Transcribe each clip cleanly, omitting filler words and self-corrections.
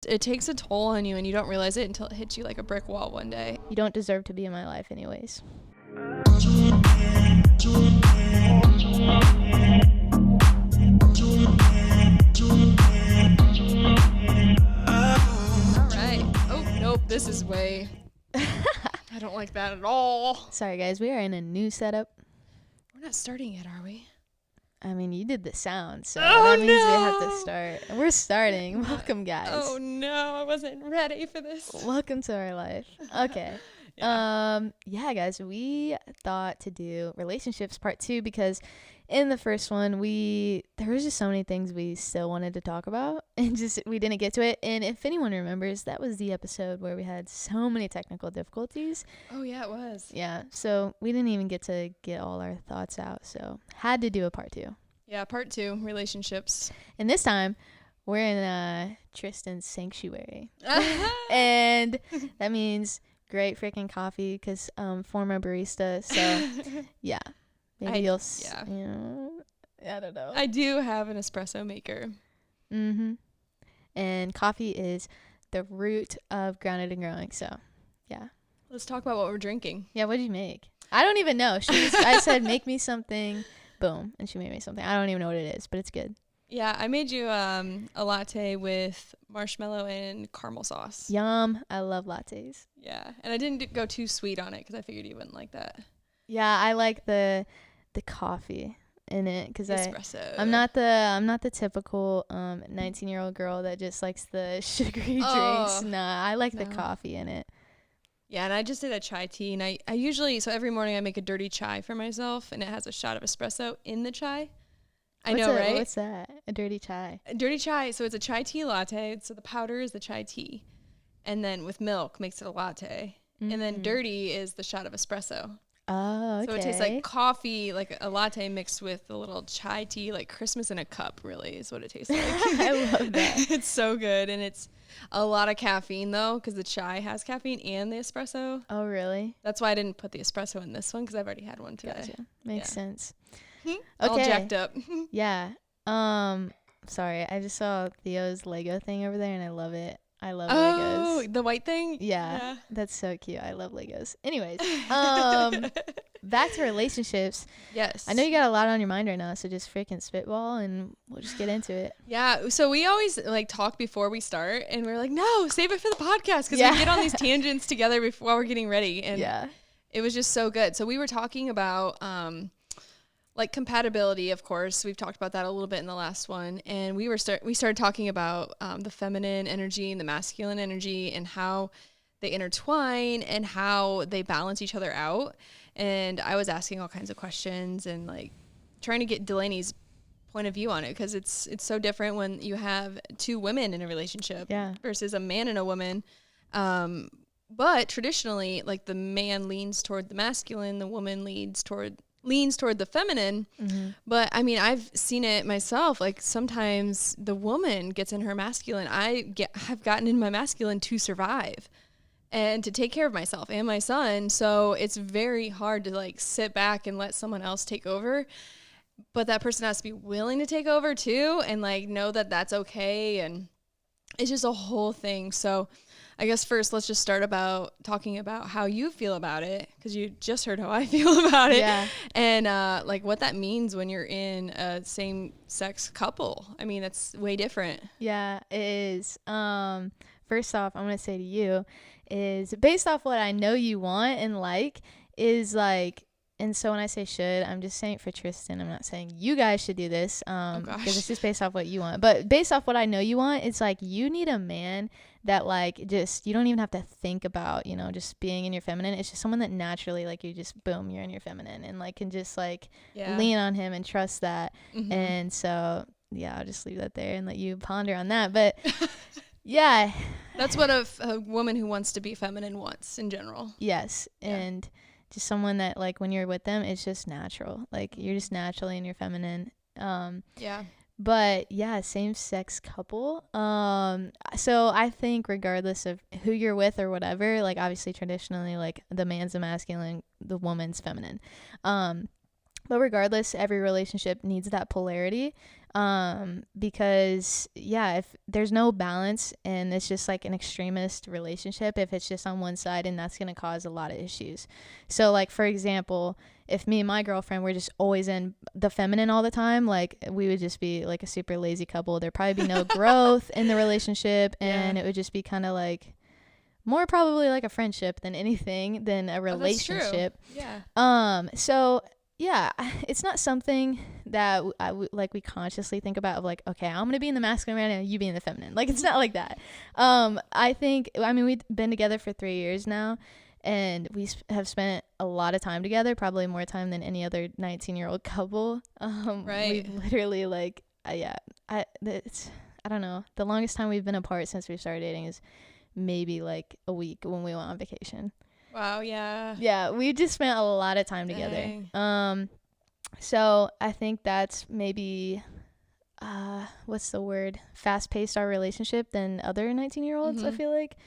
it takes a toll on you and you don't realize it until it hits you like a brick wall one day. You don't deserve to be in my life anyways. Alright. Oh, nope, this is way... I don't like that at all. Sorry guys, we are in a new setup. We're not starting yet, are we? I mean, you did the sound, so that means we have to start. We're starting. Welcome, guys. Oh no, I wasn't ready for this. Welcome to our life. Okay. Yeah, guys, we thought to do relationships part 2 because in the first one there was just so many things we still wanted to talk about and just we didn't get to it. And if anyone remembers, that was the episode where we had so many technical difficulties. Oh yeah, it was. Yeah, so we didn't even get to get all our thoughts out, so had to do a part 2. Yeah, part 2, relationships. And this time we're in Tristen's sanctuary. And that means great freaking coffee because former barista, so yeah, maybe you'll you know, I don't know. I do have an espresso maker. And coffee is the root of grounded and growing, so yeah, let's talk about what we're drinking. Yeah, what did you make? I don't even know. I said make me something, boom, and she made me something. I don't even know what it is, but it's good. Yeah, I made you a latte with marshmallow and caramel sauce. Yum. I love lattes. Yeah, and I didn't go too sweet on it because I figured you wouldn't like that. Yeah, I like the coffee in it because espresso. I'm not the typical 19-year-old girl that just likes the sugary drinks. Nah, I like the coffee in it. Yeah, and I just did a chai tea, and I usually, so every morning I make a dirty chai for myself, and it has a shot of espresso in the chai. I know, right? What's that? A dirty chai? A dirty chai. So it's a chai tea latte. So the powder is the chai tea. And then with milk makes it a latte. Mm-hmm. And then dirty is the shot of espresso. Oh, okay. So it tastes like coffee, like a latte mixed with a little chai tea, like Christmas in a cup, really, is what it tastes like. I love that. It's so good. And it's a lot of caffeine, though, because the chai has caffeine and the espresso. Oh, really? That's why I didn't put the espresso in this one, because I've already had one today. Gotcha. Makes sense. Okay. All jacked up. Yeah. Sorry, I just saw Theo's Lego thing over there and I love it. I love Legos. Oh, the white thing? Yeah. That's so cute. I love Legos. Anyways, back to relationships. Yes. I know you got a lot on your mind right now, so just freaking spitball and we'll just get into it. Yeah. So we always like talk before we start and we're like, no, save it for the podcast because we get on these tangents together while we're getting ready. And it was just so good. So we were talking about like compatibility, of course. We've talked about that a little bit in the last one. And we started talking about the feminine energy and the masculine energy and how they intertwine and how they balance each other out. And I was asking all kinds of questions and like trying to get Delaney's point of view on it because it's so different when you have two women in a relationship versus a man and a woman. But traditionally, like the man leans toward the masculine, the woman leans toward the feminine. Mm-hmm. But I mean, I've seen it myself. Like sometimes the woman gets in her masculine. I've gotten in my masculine to survive and to take care of myself and my son. So it's very hard to like sit back and let someone else take over. But that person has to be willing to take over too and like know that that's okay. And it's just a whole thing. So I guess first let's just start about talking about how you feel about it because you just heard how I feel about it and like what that means when you're in a same-sex couple. I mean, that's way different. Yeah, it is. First off, I'm going to say to you is based off what I know you want and like is like, and so when I say should, I'm just saying it for Tristen. I'm not saying you guys should do this because it's just based off what you want. But based off what I know you want, it's like you need a man that like just you don't even have to think about, you know, just being in your feminine. It's just someone that naturally like you just boom, you're in your feminine and like can just like lean on him and trust that. Mm-hmm. And so I'll just leave that there and let you ponder on that. But yeah, that's what a woman who wants to be feminine wants in general. Yes, and just someone that like when you're with them, it's just natural. Like you're just naturally in your feminine. But yeah, same-sex couple. So I think regardless of who you're with or whatever, like obviously traditionally, like the man's the masculine, the woman's feminine. But regardless, every relationship needs that polarity. Because if there's no balance and it's just like an extremist relationship, if it's just on one side, and that's going to cause a lot of issues. So like, for example, if me and my girlfriend were just always in the feminine all the time, like we would just be like a super lazy couple. There'd probably be no growth in the relationship, and it would just be kind of like more probably like a friendship than anything than a relationship. So yeah, it's not something that we consciously think about of like, okay, I'm going to be in the masculine right now, you be in the feminine. Like, it's not like that. I mean, we've been together for 3 years now, and we have spent a lot of time together, probably more time than any other 19-year-old couple. Right. We've literally like, I don't know. The longest time we've been apart since we started dating is maybe like a week when we went on vacation. Wow, yeah. Yeah, we just spent a lot of time together. Dang. So I think that's maybe, what's the word? Fast-paced our relationship than other 19-year-olds, I feel like.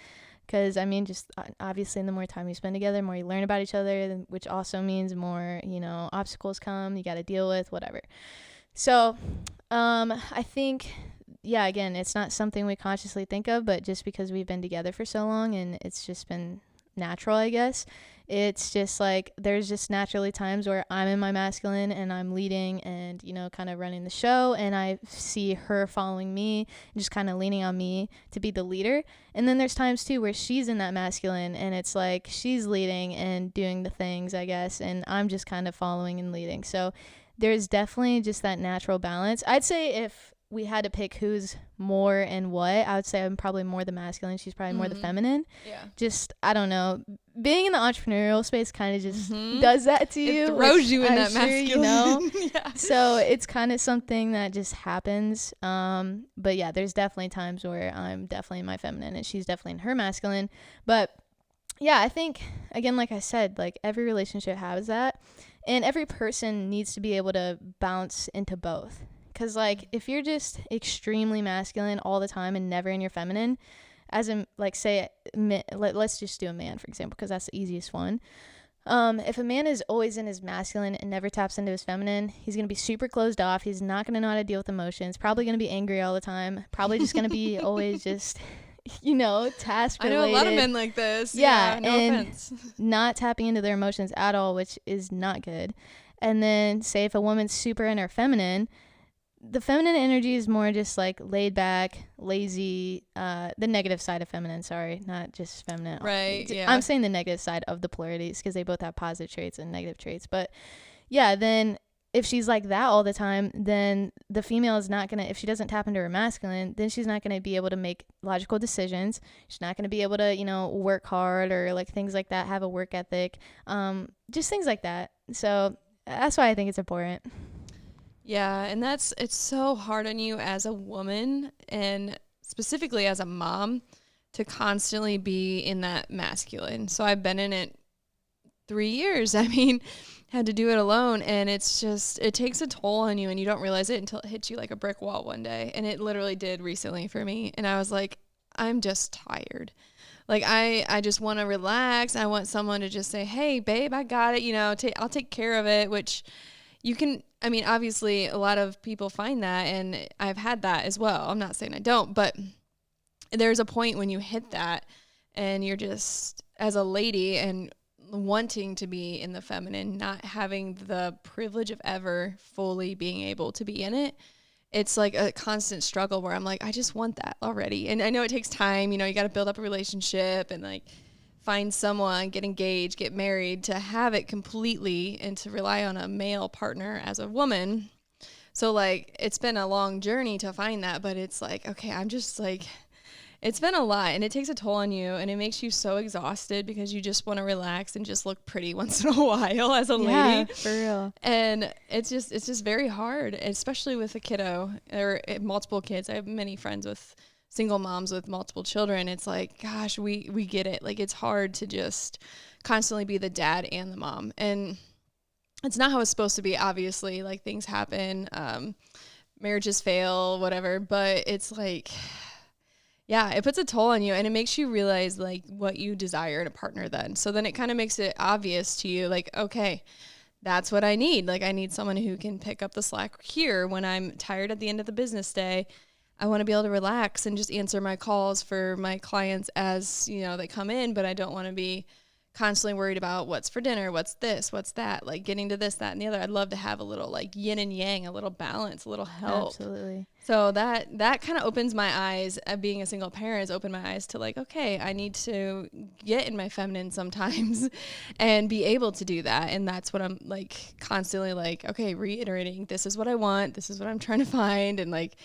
Because, I mean, just obviously the more time you spend together, the more you learn about each other, which also means more, obstacles come, you got to deal with, whatever. So I think, again, it's not something we consciously think of, but just because we've been together for so long and it's just been natural, I guess, it's just like there's just naturally times where I'm in my masculine and I'm leading and kind of running the show, and I see her following me and just kind of leaning on me to be the leader. And then there's times too where she's in that masculine and it's like she's leading and doing the things, I guess, and I'm just kind of following and leading. So there's definitely just that natural balance. I'd say if we had to pick who's more and what, I would say I'm probably more the masculine. She's probably more the feminine. Yeah. Just, I don't know. Being in the entrepreneurial space kind of just does that to you. It throws you in that masculine. Yeah. So it's kind of something that just happens. But yeah, there's definitely times where I'm definitely in my feminine and she's definitely in her masculine. But yeah, I think, again, like I said, like every relationship has that. And every person needs to be able to bounce into both. Because, like, if you're just extremely masculine all the time and never in your feminine, as in, like, say, let's just do a man, for example, because that's the easiest one. If a man is always in his masculine and never taps into his feminine, he's going to be super closed off. He's not going to know how to deal with emotions. Probably going to be angry all the time. Probably just going to be always just, task related. I know a lot of men like this. Yeah, no offense. Not tapping into their emotions at all, which is not good. And then, say, if a woman's super in her feminine, the feminine energy is more just like laid back, lazy, the negative side of feminine, sorry, not just feminine. Right, yeah. I'm saying the negative side of the polarities because they both have positive traits and negative traits. But yeah, then if she's like that all the time, then the female is not going to, if she doesn't tap into her masculine, then she's not going to be able to make logical decisions. She's not going to be able to, work hard or like things like that, have a work ethic, just things like that. So that's why I think it's important. Yeah, and it's so hard on you as a woman and specifically as a mom to constantly be in that masculine. So I've been in it 3 years. I mean, had to do it alone, and it's just, it takes a toll on you and you don't realize it until it hits you like a brick wall one day. And it literally did recently for me. And I was like, I'm just tired. Like, I just want to relax. I want someone to just say, hey, babe, I got it. I'll take care of it, which you can, I mean, obviously a lot of people find that, and I've had that as well. I'm not saying I don't, but there's a point when you hit that and you're just, as a lady and wanting to be in the feminine, not having the privilege of ever fully being able to be in it. It's like a constant struggle where I'm like, I just want that already. And I know it takes time, you got to build up a relationship and like find someone, get engaged, get married, to have it completely and to rely on a male partner as a woman. So like, it's been a long journey to find that, but it's like, okay, I'm just like, it's been a lot, and it takes a toll on you, and it makes you so exhausted because you just want to relax and just look pretty once in a while as a lady. Yeah, for real. And it's just very hard, especially with a kiddo or multiple kids. I have many friends with single moms with multiple children. It's like, gosh, we get it. Like, it's hard to just constantly be the dad and the mom. And it's not how it's supposed to be, obviously. Like, things happen, marriages fail, whatever. But it's like, yeah, it puts a toll on you, and it makes you realize, like, what you desire in a partner then. So then it kind of makes it obvious to you, like, okay, that's what I need. Like, I need someone who can pick up the slack here when I'm tired at the end of the business day. I want to be able to relax and just answer my calls for my clients as, you know, they come in, but I don't want to be constantly worried about what's for dinner, what's this, what's that, like getting to this, that, and the other. I'd love to have a little like yin and yang, a little balance, a little help. Absolutely. So that kind of opens my eyes. Being a single parent has opened my eyes to like, okay, I need to get in my feminine sometimes and be able to do that. And that's what I'm like constantly like, okay, reiterating, this is what I want. This is what I'm trying to find. And like,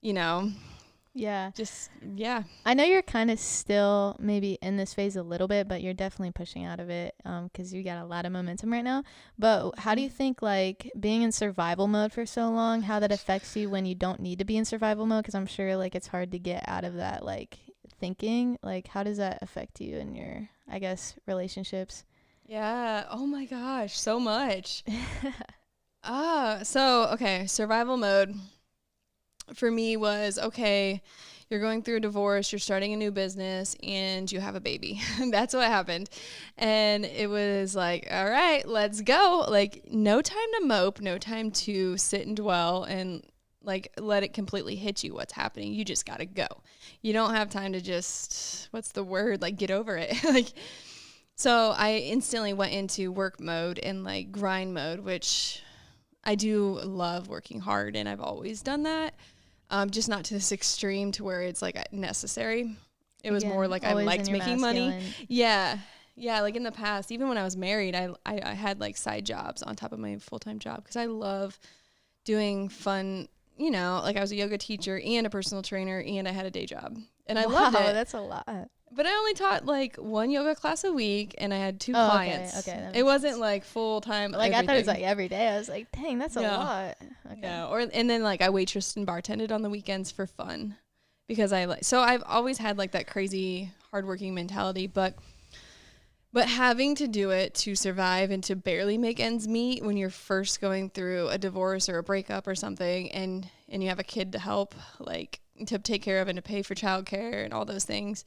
you know, just, yeah. I know you're kind of still maybe in this phase a little bit, but you're definitely pushing out of it because you got a lot of momentum right now. But how do you think like being in survival mode for so long, how that affects you when you don't need to be in survival mode? Because I'm sure like it's hard to get out of that like thinking. Like how does that affect you in your, I guess, relationships? Yeah. Oh my gosh, so much. Okay, survival mode for me was, okay, you're going through a divorce, you're starting a new business, and you have a baby. That's what happened. And it was like, all right, let's go. Like, no time to mope, no time to sit and dwell and like let it completely hit you what's happening. You just got to go. You don't have time to just, what's the word? Like, get over it. Like, so I instantly went into work mode and like grind mode, which I do love working hard, and I've always done that. Just not to this extreme to where it's like necessary. It was more like I liked making money. Yeah. Yeah. Like in the past, even when I was married, I had like side jobs on top of my full-time job because I love doing fun, you know, like I was a yoga teacher and a personal trainer and I had a day job and I loved it. That's a lot. But I only taught like one yoga class a week and I had 2 clients. Okay. It wasn't like full time. Like everything. I thought it was like every day. I was like, dang, that's a lot. Okay. Yeah. And then like I waitressed and bartended on the weekends for fun because so I've always had like that crazy hardworking mentality, but having to do it to survive and to barely make ends meet when you're first going through a divorce or a breakup or something and you have a kid to help, like to take care of and to pay for childcare and all those things.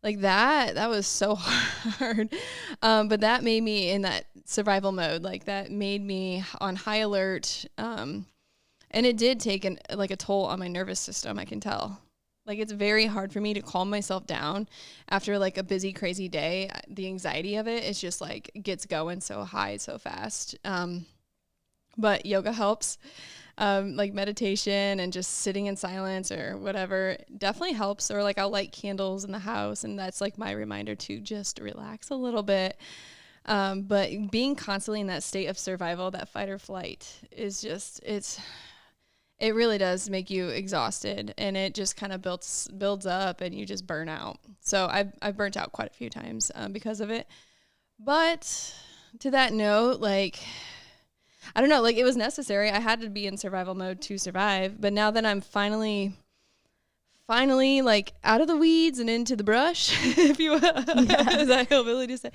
Like that was so hard. But that made me in that survival mode. Like that made me on high alert. And it did take a toll on my nervous system, I can tell. Like it's very hard for me to calm myself down after like a busy, crazy day. The anxiety of it is just like gets going so high, so fast. But yoga helps. Like meditation and just sitting in silence or whatever definitely helps. Or like I'll light candles in the house and that's like my reminder to just relax a little bit. But being constantly in that state of survival, that fight or flight is just, it really does make you exhausted and it just kind of builds up and you just burn out. So I've burnt out quite a few times because of it. But to that note, like, I don't know, like it was necessary. I had to be in survival mode to survive. But now that I'm finally like out of the weeds and into the brush, if you will, is that hillbilly to say?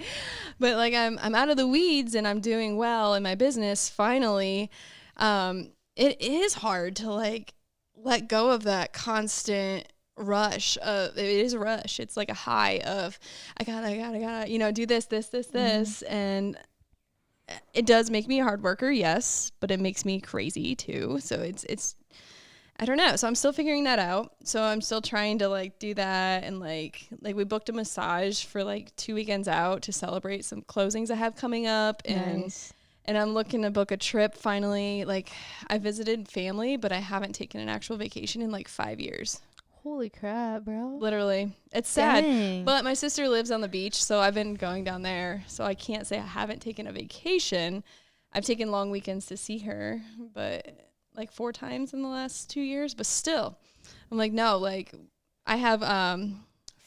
But like I'm out of the weeds and I'm doing well in my business. Finally, it is hard to like let go of that constant rush. It is a rush. It's like a high of I gotta, you know, do this, and it does make me a hard worker, yes, but it makes me crazy too. So it's I don't know. So I'm still figuring that out. So I'm still trying to like do that and like we booked a massage for like 2 weekends out to celebrate some closings I have coming up and I'm looking to book a trip finally. Like I visited family, but I haven't taken an actual vacation in like 5 years. Holy crap, bro. Literally. It's sad. But my sister lives on the beach, so I've been going down there. So I can't say I haven't taken a vacation. I've taken long weekends to see her, but like 4 times in the last 2 years. But still, I'm like, no, like I have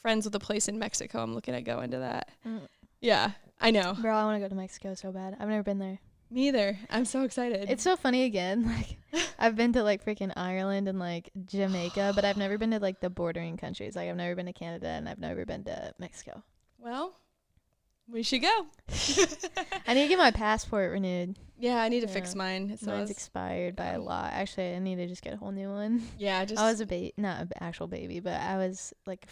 friends with a place in Mexico. I'm looking at going to that. Yeah, I know. Bro, I want to go to Mexico so bad. I've never been there. Me either. I'm so excited. It's so funny again. Like I've been to like freaking Ireland and like Jamaica, but I've never been to like the bordering countries. Like I've never been to Canada and I've never been to Mexico. Well, we should go. I need to get my passport renewed. Yeah, I need to fix mine. Mine's expired by a lot. Actually, I need to just get a whole new one. Yeah, I was not an actual baby, but I was like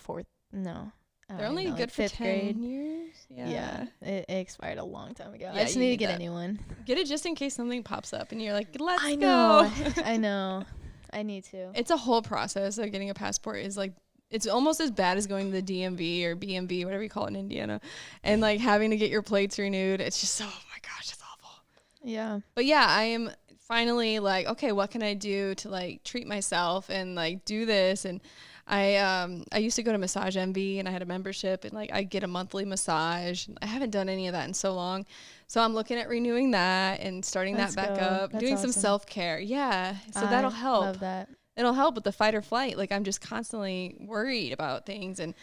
they're only good for 10 years. Yeah. It expired a long time ago. I just need to get a new one. Get it just in case something pops up and you're like, let's go. I know. I need to. It's a whole process of getting a passport. Is like, it's almost as bad as going to the DMV or BMV, whatever you call it in Indiana, and like having to get your plates renewed. It's just, oh my gosh, it's awful. Yeah. But yeah, I am finally like, okay, what can I do to like treat myself and like do this? And I used to go to Massage Envy and I had a membership and like I get a monthly massage. I haven't done any of that in so long. So I'm looking at renewing that and starting that back up, doing some self-care. Yeah. So that'll help. Love that. It'll help with the fight or flight. Like I'm just constantly worried about things, and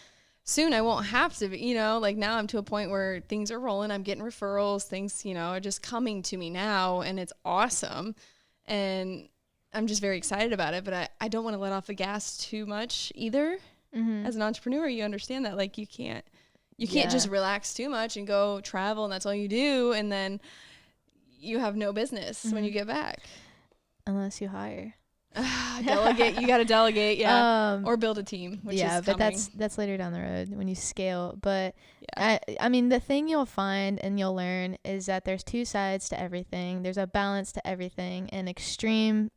soon I won't have to be, you know, like now I'm to a point where things are rolling. I'm getting referrals. Things, you know, are just coming to me now, and it's awesome. And I'm just very excited about it, but I don't want to let off the gas too much either. Mm-hmm. As an entrepreneur, you understand that like you can't just relax too much and go travel and that's all you do. And then you have no business when you get back. Unless you hire. Delegate. You got to delegate. Yeah. Or build a team, which is but coming. that's later down the road when you scale. But I mean, the thing you'll find and you'll learn is that there's two sides to everything. There's a balance to everything, and extreme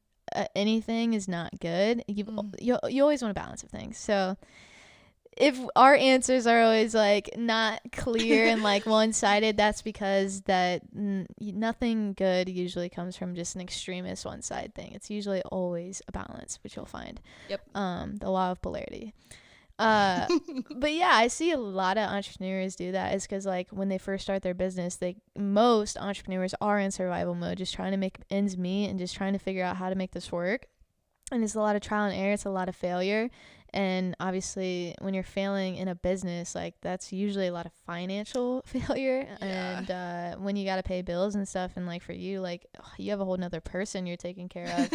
anything is not good. You always want a balance of things. So if our answers are always like not clear and like one-sided, that's because that nothing good usually comes from just an extremist one-side thing. It's usually always a balance, which you'll find. Yep. The law of polarity. But yeah, I see a lot of entrepreneurs do that. It's because like when they first start their business, most entrepreneurs are in survival mode, just trying to make ends meet and just trying to figure out how to make this work. And it's a lot of trial and error. It's a lot of failure. And obviously when you're failing in a business, like that's usually a lot of financial failure. Yeah. And when you got to pay bills and stuff, and like for you, like you have a whole nother person you're taking care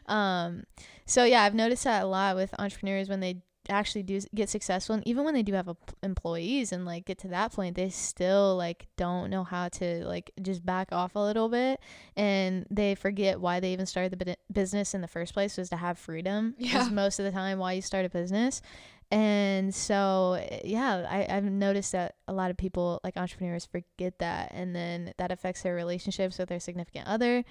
of. So yeah, I've noticed that a lot with entrepreneurs when they actually do get successful, and even when they do have employees and like get to that point, they still like don't know how to like just back off a little bit, and they forget why they even started the business in the first place was to have freedom. Is most of the time why you start a business. And so yeah, I've noticed that a lot of people, like entrepreneurs, forget that, and then that affects their relationships with their significant other.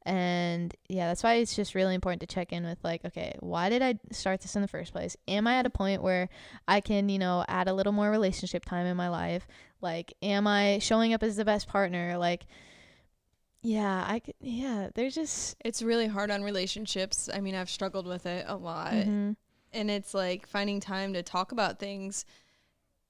And yeah, that's why it's just really important to check in with like, okay, why did I start this in the first place? Am I at a point where I can, you know, add a little more relationship time in my life? Like, am I showing up as the best partner? Like, there's just, it's really hard on relationships. I mean, I've struggled with it a lot. Mm-hmm. And it's like finding time to talk about things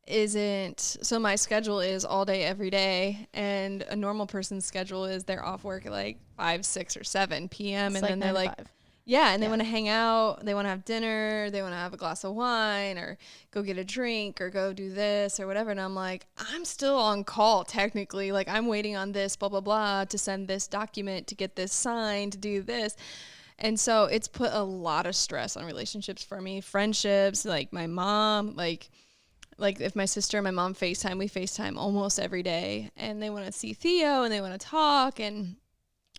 so my schedule is all day every day, and a normal person's schedule is they're off work at like 5, 6 or 7 p.m. It's and like then they're like 5. and they want to hang out, they want to have dinner, they want to have a glass of wine or go get a drink or go do this or whatever. And I'm like, I'm still on call technically, like I'm waiting on this blah blah blah to send this document, to get this signed, to do this. And so it's put a lot of stress on relationships for me, friendships, like my mom, like if my sister and my mom FaceTime, we FaceTime almost every day, and they want to see Theo and they want to talk, and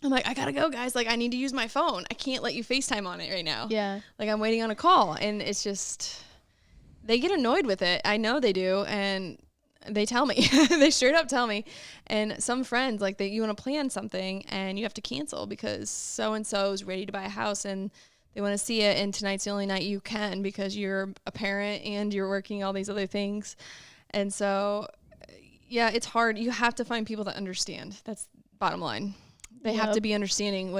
I'm like, I gotta go, guys. Like, I need to use my phone. I can't let you FaceTime on it right now. Yeah. Like, I'm waiting on a call, and it's just, they get annoyed with it. I know they do, and they tell me. They straight up tell me. And some friends, like, you want to plan something, and you have to cancel because so-and-so is ready to buy a house, and they want to see it, and tonight's the only night you can because you're a parent and you're working all these other things. And so, yeah, it's hard. You have to find people that understand. That's bottom line. They have to be understanding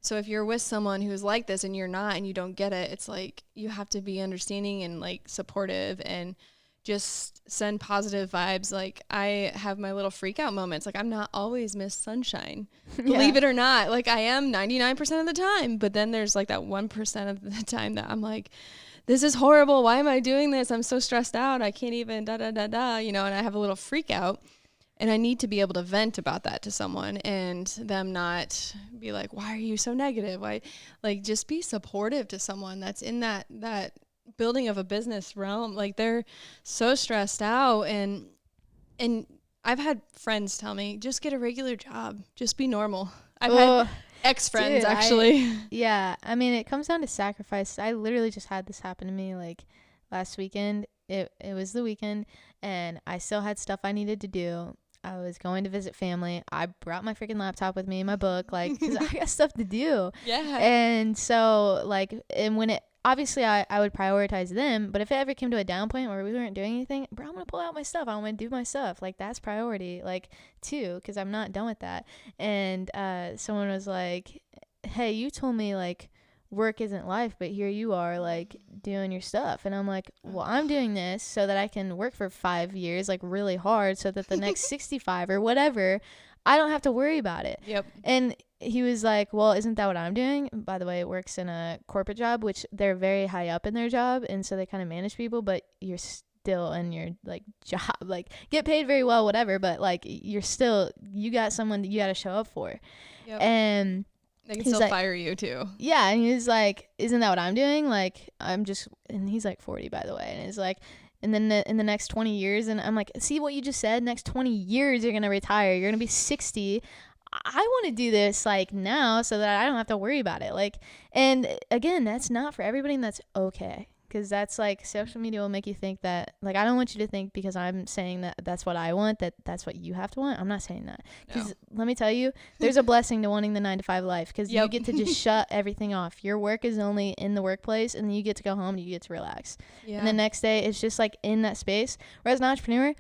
so if you're with someone who's like this and you're not and you don't get it, it's like you have to be understanding and like supportive and just send positive vibes. Like I have my little freak out moments. Like I'm not always Miss Sunshine, believe it or not. Like I am 99% of the time, but then there's like that 1% of the time that I'm like, this is horrible. Why am I doing this? I'm so stressed out. I can't even you know, and I have a little freak out, and I need to be able to vent about that to someone and them not be like, why are you so negative? Why, like just be supportive to someone that's in that building of a business realm. Like they're so stressed out, and I've had friends tell me, just get a regular job, just be normal. I've had ex-friends actually. I mean, it comes down to sacrifice. I literally just had this happen to me like last weekend. it was the weekend and I still had stuff I needed to do. I was going to visit family. I brought my freaking laptop with me, my book, like, because I got stuff to do. Yeah. And so, like, and when it, obviously I would prioritize them, but if it ever came to a down point where we weren't doing anything, bro, I'm going to pull out my stuff. I'm going to do my stuff. Like, that's priority, like, too, because I'm not done with that. And someone was like, hey, you told me, like, work isn't life, but here you are, like, doing your stuff. And I'm like, well, I'm doing this so that I can work for 5 years, like, really hard, so that the next 65 or whatever, I don't have to worry about it. Yep. And he was like, well, isn't that what I'm doing? By the way, it works in a corporate job, which they're very high up in their job, and so they kind of manage people, but you're still in your, like, job, like, get paid very well, whatever, but, like, you're still, you got someone that you got to show up for. Yep. And they can still fire you too. Yeah, and he was like, isn't that what I'm doing? Like, I'm just, and he's like 40, by the way, and he's like, and then in the next 20 years, and I'm like, see what you just said? Next 20 years, you're going to retire. You're going to be 60. I want to do this, like, now so that I don't have to worry about it. Like, and again, that's not for everybody, and that's okay. Because that's, like, social media will make you think that, like, I don't want you to think because I'm saying that that's what I want, that that's what you have to want. I'm not saying that. Because let me tell you, there's a blessing to wanting the 9-to-5 life, because you get to just shut everything off. Your work is only in the workplace, and then you get to go home and you get to relax. Yeah. And the next day, it's just, like, in that space. Whereas an entrepreneur,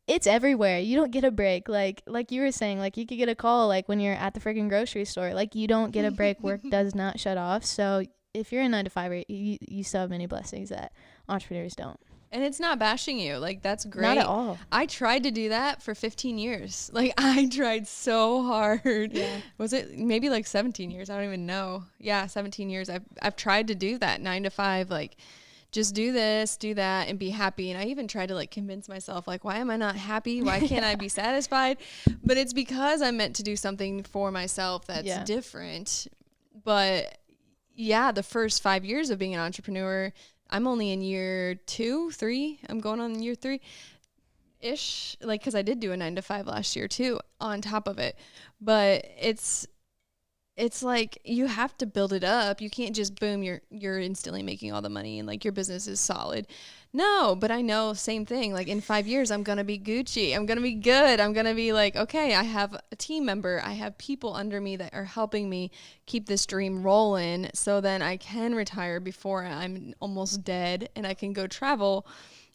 it's everywhere. You don't get a break. Like you were saying, like, you could get a call, like, when you're at the freaking grocery store. Like, you don't get a break. Work does not shut off. So if you're a 9-to-5, you still have many blessings that entrepreneurs don't. And it's not bashing you. Like, that's great. Not at all. I tried to do that for 15 years. Like, I tried so hard. Yeah. Was it maybe like 17 years? I don't even know. Yeah, 17 years. I've tried to do that 9-to-5, like, just do this, do that, and be happy. And I even tried to, like, convince myself, like, why am I not happy? Why can't I be satisfied? But it's because I'm meant to do something for myself that's different. But yeah, the first 5 years of being an entrepreneur, I'm only in year 2, 3. I'm going on year 3-ish, like, because I did do a 9-to-5 last year too on top of it. But it's like you have to build it up. You can't just boom, you're instantly making all the money and, like, your business is solid. No, but I know, same thing. Like, in 5 years, I'm going to be Gucci. I'm going to be good. I'm going to be like, okay, I have a team member. I have people under me that are helping me keep this dream rolling, so then I can retire before I'm almost dead and I can go travel.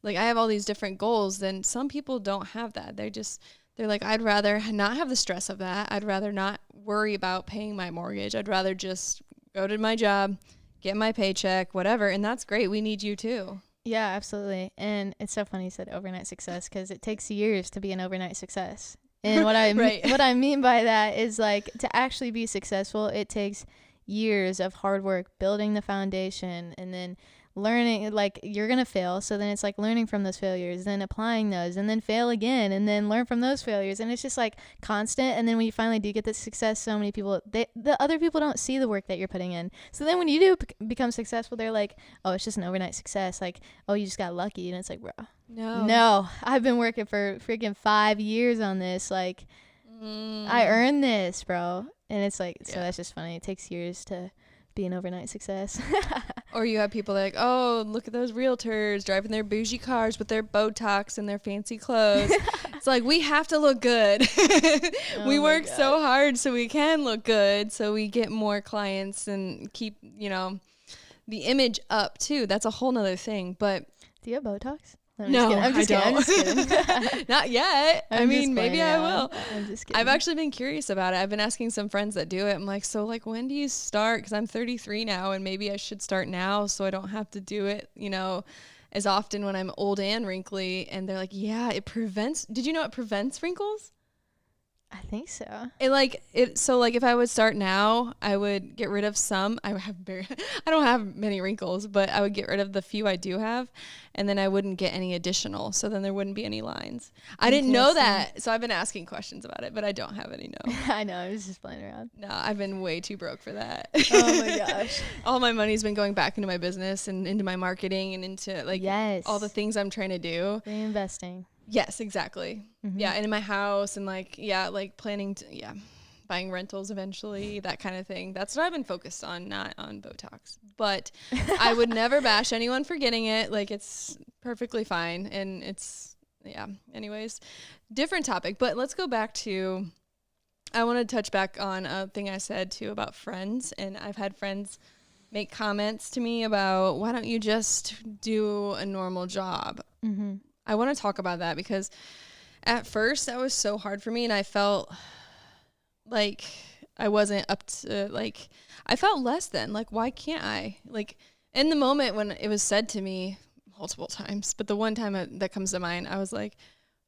Like, I have all these different goals. Then some people don't have that. They're like, I'd rather not have the stress of that. I'd rather not worry about paying my mortgage. I'd rather just go to my job, get my paycheck, whatever. And that's great. We need you too. Yeah, absolutely. And it's so funny you said overnight success, because it takes years to be an overnight success. And what I what I mean by that is, like, to actually be successful, it takes years of hard work, building the foundation, and then learning. Like, you're going to fail. So then it's like learning from those failures, then applying those, and then fail again, and then learn from those failures. And it's just, like, constant. And then when you finally do get the success, so many people, the other people don't see the work that you're putting in. So then when you do become successful, they're like, oh, it's just an overnight success. Like, oh, you just got lucky. And it's like, bro, no, I've been working for freaking 5 years on this. Like, I earned this, bro. And it's like, so that's just funny. It takes years to be an overnight success. Or you have people like, oh, look at those realtors driving their bougie cars with their Botox and their fancy clothes. It's like, we have to look good. We work so hard so we can look good, so we get more clients and keep, the image up too. That's a whole nother thing. But do you have Botox? No, I'm just kidding. Not yet. I mean, maybe I will. I'm just kidding. I've actually been curious about it. I've been asking some friends that do it. I'm like, so, like, when do you start? Because I'm 33 now, and maybe I should start now so I don't have to do it, as often when I'm old and wrinkly. And they're like, yeah, it prevents. Did you know it prevents wrinkles? I think so. So if I would start now, I would get rid of some. I don't have many wrinkles, but I would get rid of the few I do have, and then I wouldn't get any additional. So then there wouldn't be any lines. I didn't know that, so I've been asking questions about it, but I don't have any. No. I know. I was just playing around. No, I've been way too broke for that. Oh my gosh. All my money's been going back into my business and into my marketing and into all the things I'm trying to do. Reinvesting. Yes, exactly. Mm-hmm. Yeah, and in my house and planning to buying rentals eventually, that kind of thing. That's what I've been focused on, not on Botox. But I would never bash anyone for getting it. Like, it's perfectly fine. And it's, yeah, anyways, different topic. But let's go back to, I want to touch back on a thing I said too about friends. And I've had friends make comments to me about, why don't you just do a normal job? Mm-hmm. I want to talk about that because at first that was so hard for me, and I felt like I wasn't up to, like, I felt less than, like, why can't I? Like, in the moment when it was said to me multiple times, but the one time that comes to mind, I was like,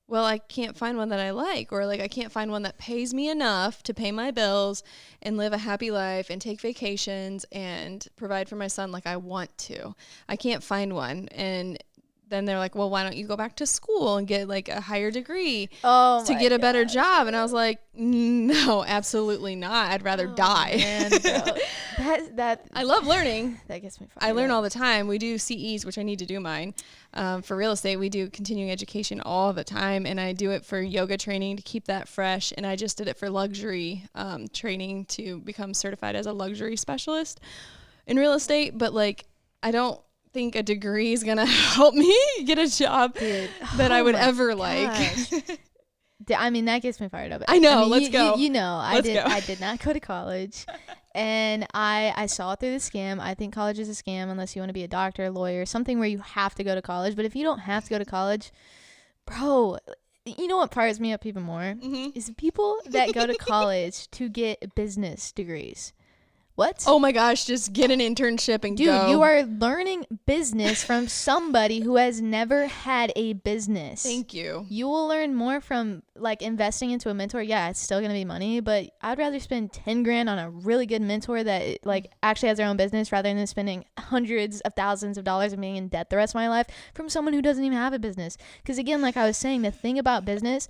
well, I can't find one that I like, or like I can't find one that pays me enough to pay my bills and live a happy life and take vacations and provide for my son like I want to. I can't find one. And then they're like, well, why don't you go back to school and get like a higher degree to get a better job? And I was like, no, absolutely not. I'd rather die. Man, that I love learning. That gets me fired. I learn all the time. We do CEs, which I need to do mine. For real estate, we do continuing education all the time. And I do it for yoga training to keep that fresh. And I just did it for luxury training to become certified as a luxury specialist in real estate. But like, I don't think a degree is gonna help me get a job that I would ever like. I mean, that gets me fired up. I know. I mean, let's go. You know, I did not go to college, and I saw through the scam. I think college is a scam unless you want to be a doctor, a lawyer, something where you have to go to college. But if you don't have to go to college, bro, you know what fires me up even more is people that go to college to get business degrees. What? Oh my gosh, just get an internship and go. Dude, you are learning business from somebody who has never had a business. Thank you. You will learn more from like investing into a mentor. Yeah, it's still going to be money, but I'd rather spend 10 grand on a really good mentor that like actually has their own business rather than spending hundreds of thousands of dollars and being in debt the rest of my life from someone who doesn't even have a business. Because again, like I was saying, the thing about business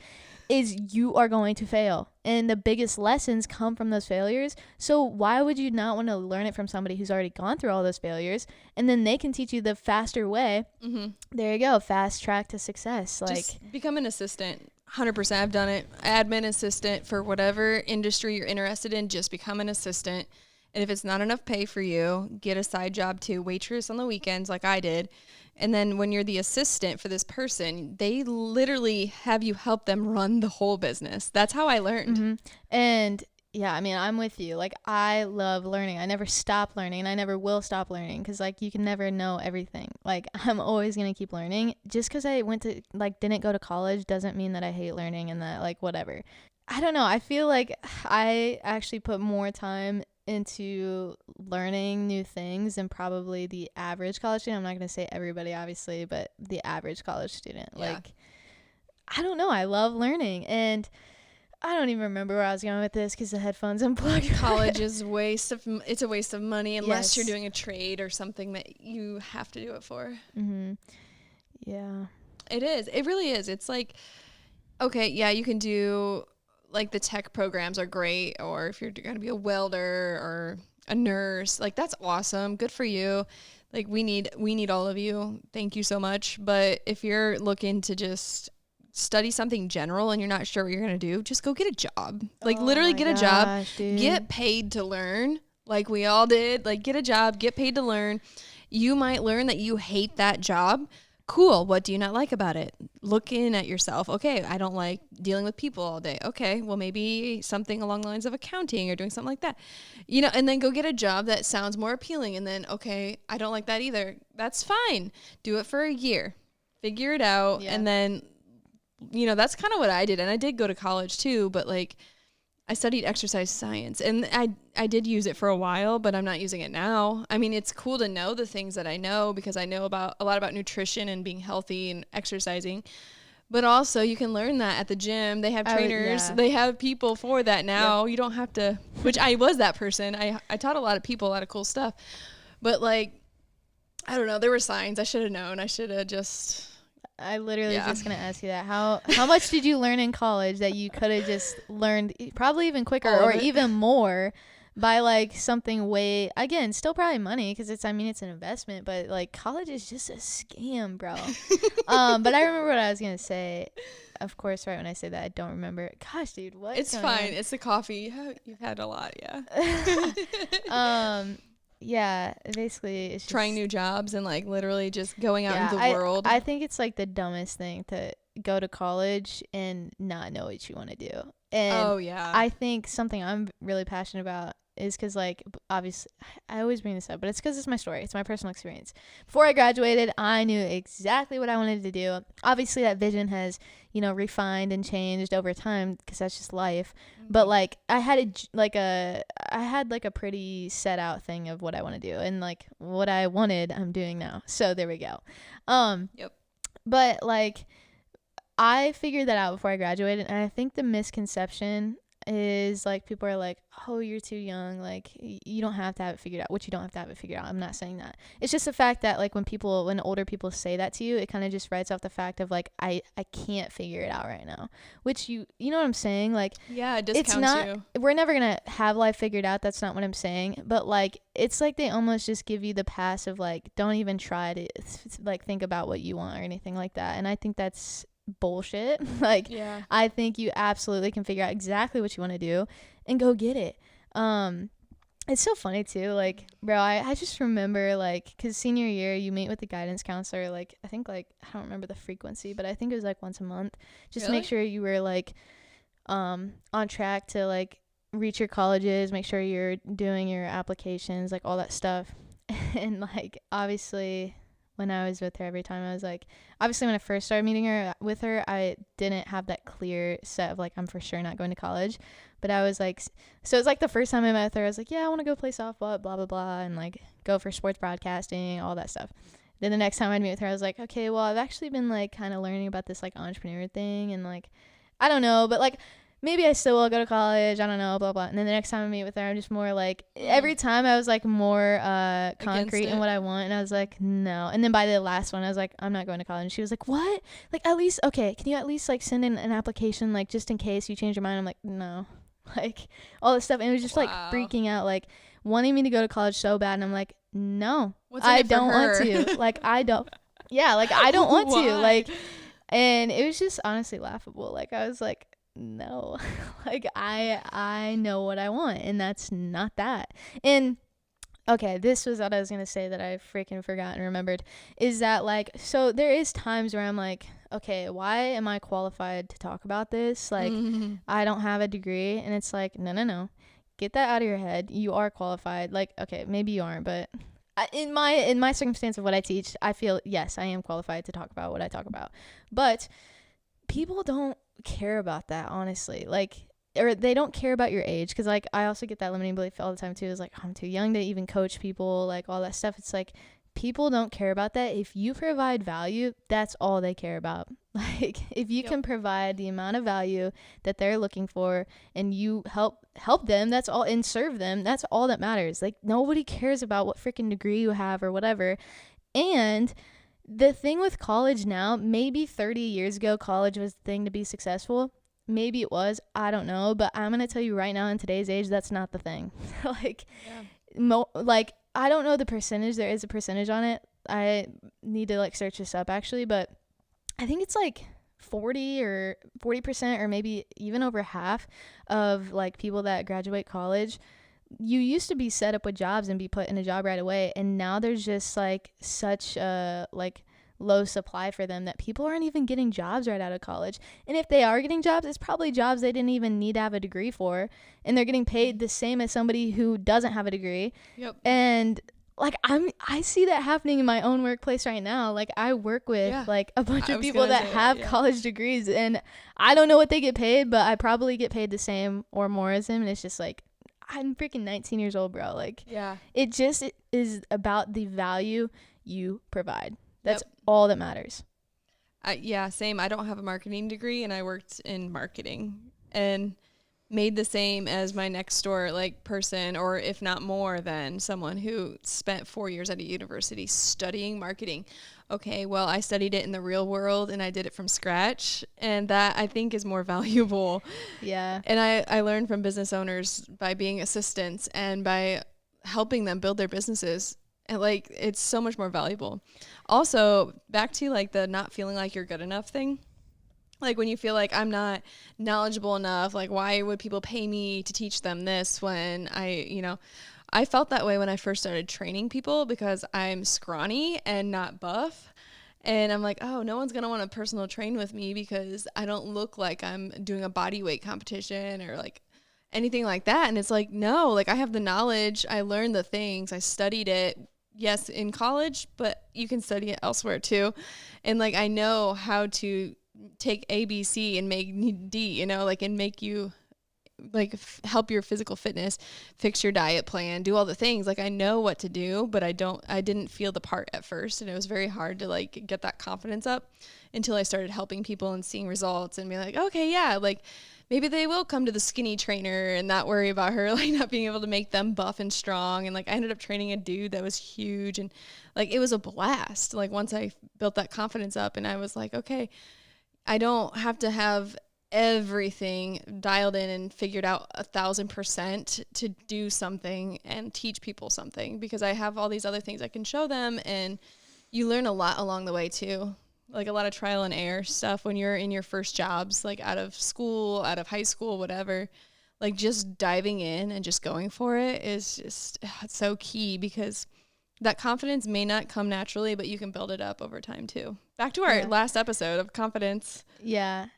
is you are going to fail, and the biggest lessons come from those failures. So why would you not want to learn it from somebody who's already gone through all those failures, and then they can teach you the faster way? There you go, fast track to success. Like, just become an assistant. 100%. I've done it. Admin assistant for whatever industry you're interested in. Just become an assistant, and if it's not enough pay for you, get a side job too. Waitress on the weekends, like I did. And then when you're the assistant for this person, they literally have you help them run the whole business. That's how I learned. And yeah, I mean, I'm with you. Like, I love learning. I never stop learning, and I never will stop learning because, like, you can never know everything. Like, I'm always going to keep learning. Just because I didn't go to college doesn't mean that I hate learning and that, like, whatever. I don't know. I feel like I actually put more time into learning new things than probably the average college student. I'm not going to say everybody, obviously, but the average college student. Yeah. Like, I don't know. I love learning, and I don't even remember where I was going with this because the headphones unplugged. College is a waste of money unless you're doing a trade or something that you have to do it for. Yeah. It is. It really is. It's like, okay, yeah, you can do, like, the tech programs are great, or if you're going to be a welder or a nurse, like, that's awesome. Good for you. Like, we need all of you. Thank you so much. But if you're looking to just study something general and you're not sure what you're going to do, just go get a job. Like, literally get a job. Dude. Get paid to learn, like we all did. Like, get a job, get paid to learn. You might learn that you hate that job. Cool. What do you not like about it? Look in at yourself. Okay, I don't like dealing with people all day. Okay, well, maybe something along the lines of accounting or doing something like that. You know, and then go get a job that sounds more appealing. And then, okay, I don't like that either. That's fine. Do it for a year. Figure it out. Yeah. And then, you know, that's kind of what I did. And I did go to college too, but like, I studied exercise science, and I did use it for a while, but I'm not using it now. I mean, it's cool to know the things that I know because I know a lot about nutrition and being healthy and exercising. But also, you can learn that at the gym. They have trainers. They have people for that now. Yep. You don't have to, which I was that person. I taught a lot of people a lot of cool stuff. But, like, I don't know. There were signs. I should have known. I should have just... I literally was just going to ask you that. How much did you learn in college that you could have just learned probably even quicker or even more by like something way, again, still probably money because it's an investment, but like college is just a scam, bro. But I remember what I was going to say. Of course, right when I say that, I don't remember. Gosh, dude, what? It's fine. It's the coffee. You've had a lot, yeah. Yeah, basically it's just trying new jobs and like literally just going out into the world. I think it's like the dumbest thing to go to college and not know what you want to do. And I think something I'm really passionate about is because, like, obviously, I always bring this up, but it's because it's my story. It's my personal experience. Before I graduated, I knew exactly what I wanted to do. Obviously, that vision has, you know, refined and changed over time because that's just life. Mm-hmm. But, like, I had a pretty set out thing of what I want to do. And, like, what I wanted, I'm doing now. So there we go. Yep. But, like, I figured that out before I graduated, and I think the misconception is like people are like, oh, you're too young, like you don't have to have it figured out, which you don't have to have it figured out. I'm not saying that. It's just the fact that like when older people say that to you, it kind of just writes off the fact of like I can't figure it out right now, which you know what I'm saying, like it discounts you. We're never gonna have life figured out, that's not what I'm saying, but like it's like they almost just give you the pass of like don't even try to like think about what you want or anything like that. And I think that's bullshit. Like I think you absolutely can figure out exactly what you want to do and go get it. It's so funny too, like bro, I just remember like because senior year you meet with the guidance counselor, like I think like I don't remember the frequency, but I think it was like once a month just to make sure you were like on track to like reach your colleges, make sure you're doing your applications, like all that stuff. And like obviously when I was with her every time, I was like, obviously when I first started meeting her with her, I didn't have that clear set of like, I'm for sure not going to college. But I was like, so it's like the first time I met with her, I was like, yeah, I want to go play softball, blah, blah, blah. And like go for sports broadcasting, all that stuff. Then the next time I'd meet with her, I was like, okay, well, I've actually been like kind of learning about this like entrepreneur thing. And like, I don't know, but like, maybe I still will go to college. I don't know, blah, blah. And then the next time I meet with her, I'm just more like, every time I was like more concrete in what I want. And I was like, no. And then by the last one, I was like, I'm not going to college. And she was like, what? Like, at least, okay, can you at least like send in an application, like just in case you change your mind? I'm like, no. Like, all this stuff. And it was just like freaking out, like wanting me to go to college so bad. And I'm like, no, I don't want to. Like, I don't. Yeah, like, I don't want to. Like, and it was just honestly laughable. Like, I was like, no, like I know what I want, and that's not that. And okay, this was what I was gonna say that I freaking forgot and remembered, is that like, so there is times where I'm like, okay, why am I qualified to talk about this? Like, I don't have a degree. And it's like, no, get that out of your head. You are qualified. Like, okay, maybe you aren't, but in my circumstance of what I teach, I feel, yes, I am qualified to talk about what I talk about. But people don't care about that, honestly, like, or they don't care about your age, because like I also get that limiting belief all the time too, is like, I'm too young to even coach people, like all that stuff. It's like people don't care about that. If you provide value, that's all they care about. Like if you can provide the amount of value that they're looking for, and you help them, that's all, and serve them, that's all that matters. Like nobody cares about what freaking degree you have or whatever. And the thing with college now, maybe 30 years ago, college was the thing to be successful. Maybe it was. I don't know. But I'm going to tell you right now, in today's age, that's not the thing. Like, I don't know the percentage. There is a percentage on it. I need to, like, search this up, actually. But I think it's, like, 40% or maybe even over half of, like, people that graduate college, you used to be set up with jobs and be put in a job right away, and now there's just like such a like low supply for them that people aren't even getting jobs right out of college. And if they are getting jobs, it's probably jobs they didn't even need to have a degree for, and they're getting paid the same as somebody who doesn't have a degree. And like I see that happening in my own workplace right now. Like I work with like a bunch of people that have college degrees, and I don't know what they get paid, but I probably get paid the same or more as them. And it's just like, I'm freaking 19 years old, bro. Like, it just is about the value you provide. That's all that matters. Same. I don't have a marketing degree, and I worked in marketing and made the same as my next door like person, or if not more than someone who spent 4 years at a university studying marketing. Okay, well, I studied it in the real world, and I did it from scratch, and that I think is more valuable. Yeah. And I learned from business owners by being assistants and by helping them build their businesses. And like, it's so much more valuable. Also, back to like the not feeling like you're good enough thing. Like when you feel like I'm not knowledgeable enough, like why would people pay me to teach them this when I felt that way when I first started training people because I'm scrawny and not buff. And I'm like, oh, no one's going to want to personal train with me because I don't look like I'm doing a body weight competition or like anything like that. And it's like, no, like I have the knowledge. I learned the things. I studied it. Yes, in college, but you can study it elsewhere too. And like, I know how to take A, B, C and make D, you know, like, and make you like help your physical fitness, fix your diet plan, do all the things. Like I know what to do, but I didn't feel the part at first. And it was very hard to like get that confidence up until I started helping people and seeing results and be like, okay, yeah, like maybe they will come to the skinny trainer and not worry about her, like not being able to make them buff and strong. And like I ended up training a dude that was huge and like it was a blast. Like once I built that confidence up and I was like, okay, I don't have to have everything dialed in and figured out 1,000% to do something and teach people something because I have all these other things I can show them. And you learn a lot along the way too. Like a lot of trial and error stuff when you're in your first jobs, like out of school, out of high school, whatever, like just diving in and just going for it is just it's so key because that confidence may not come naturally, but you can build it up over time too. Back to our last episode of confidence. Yeah.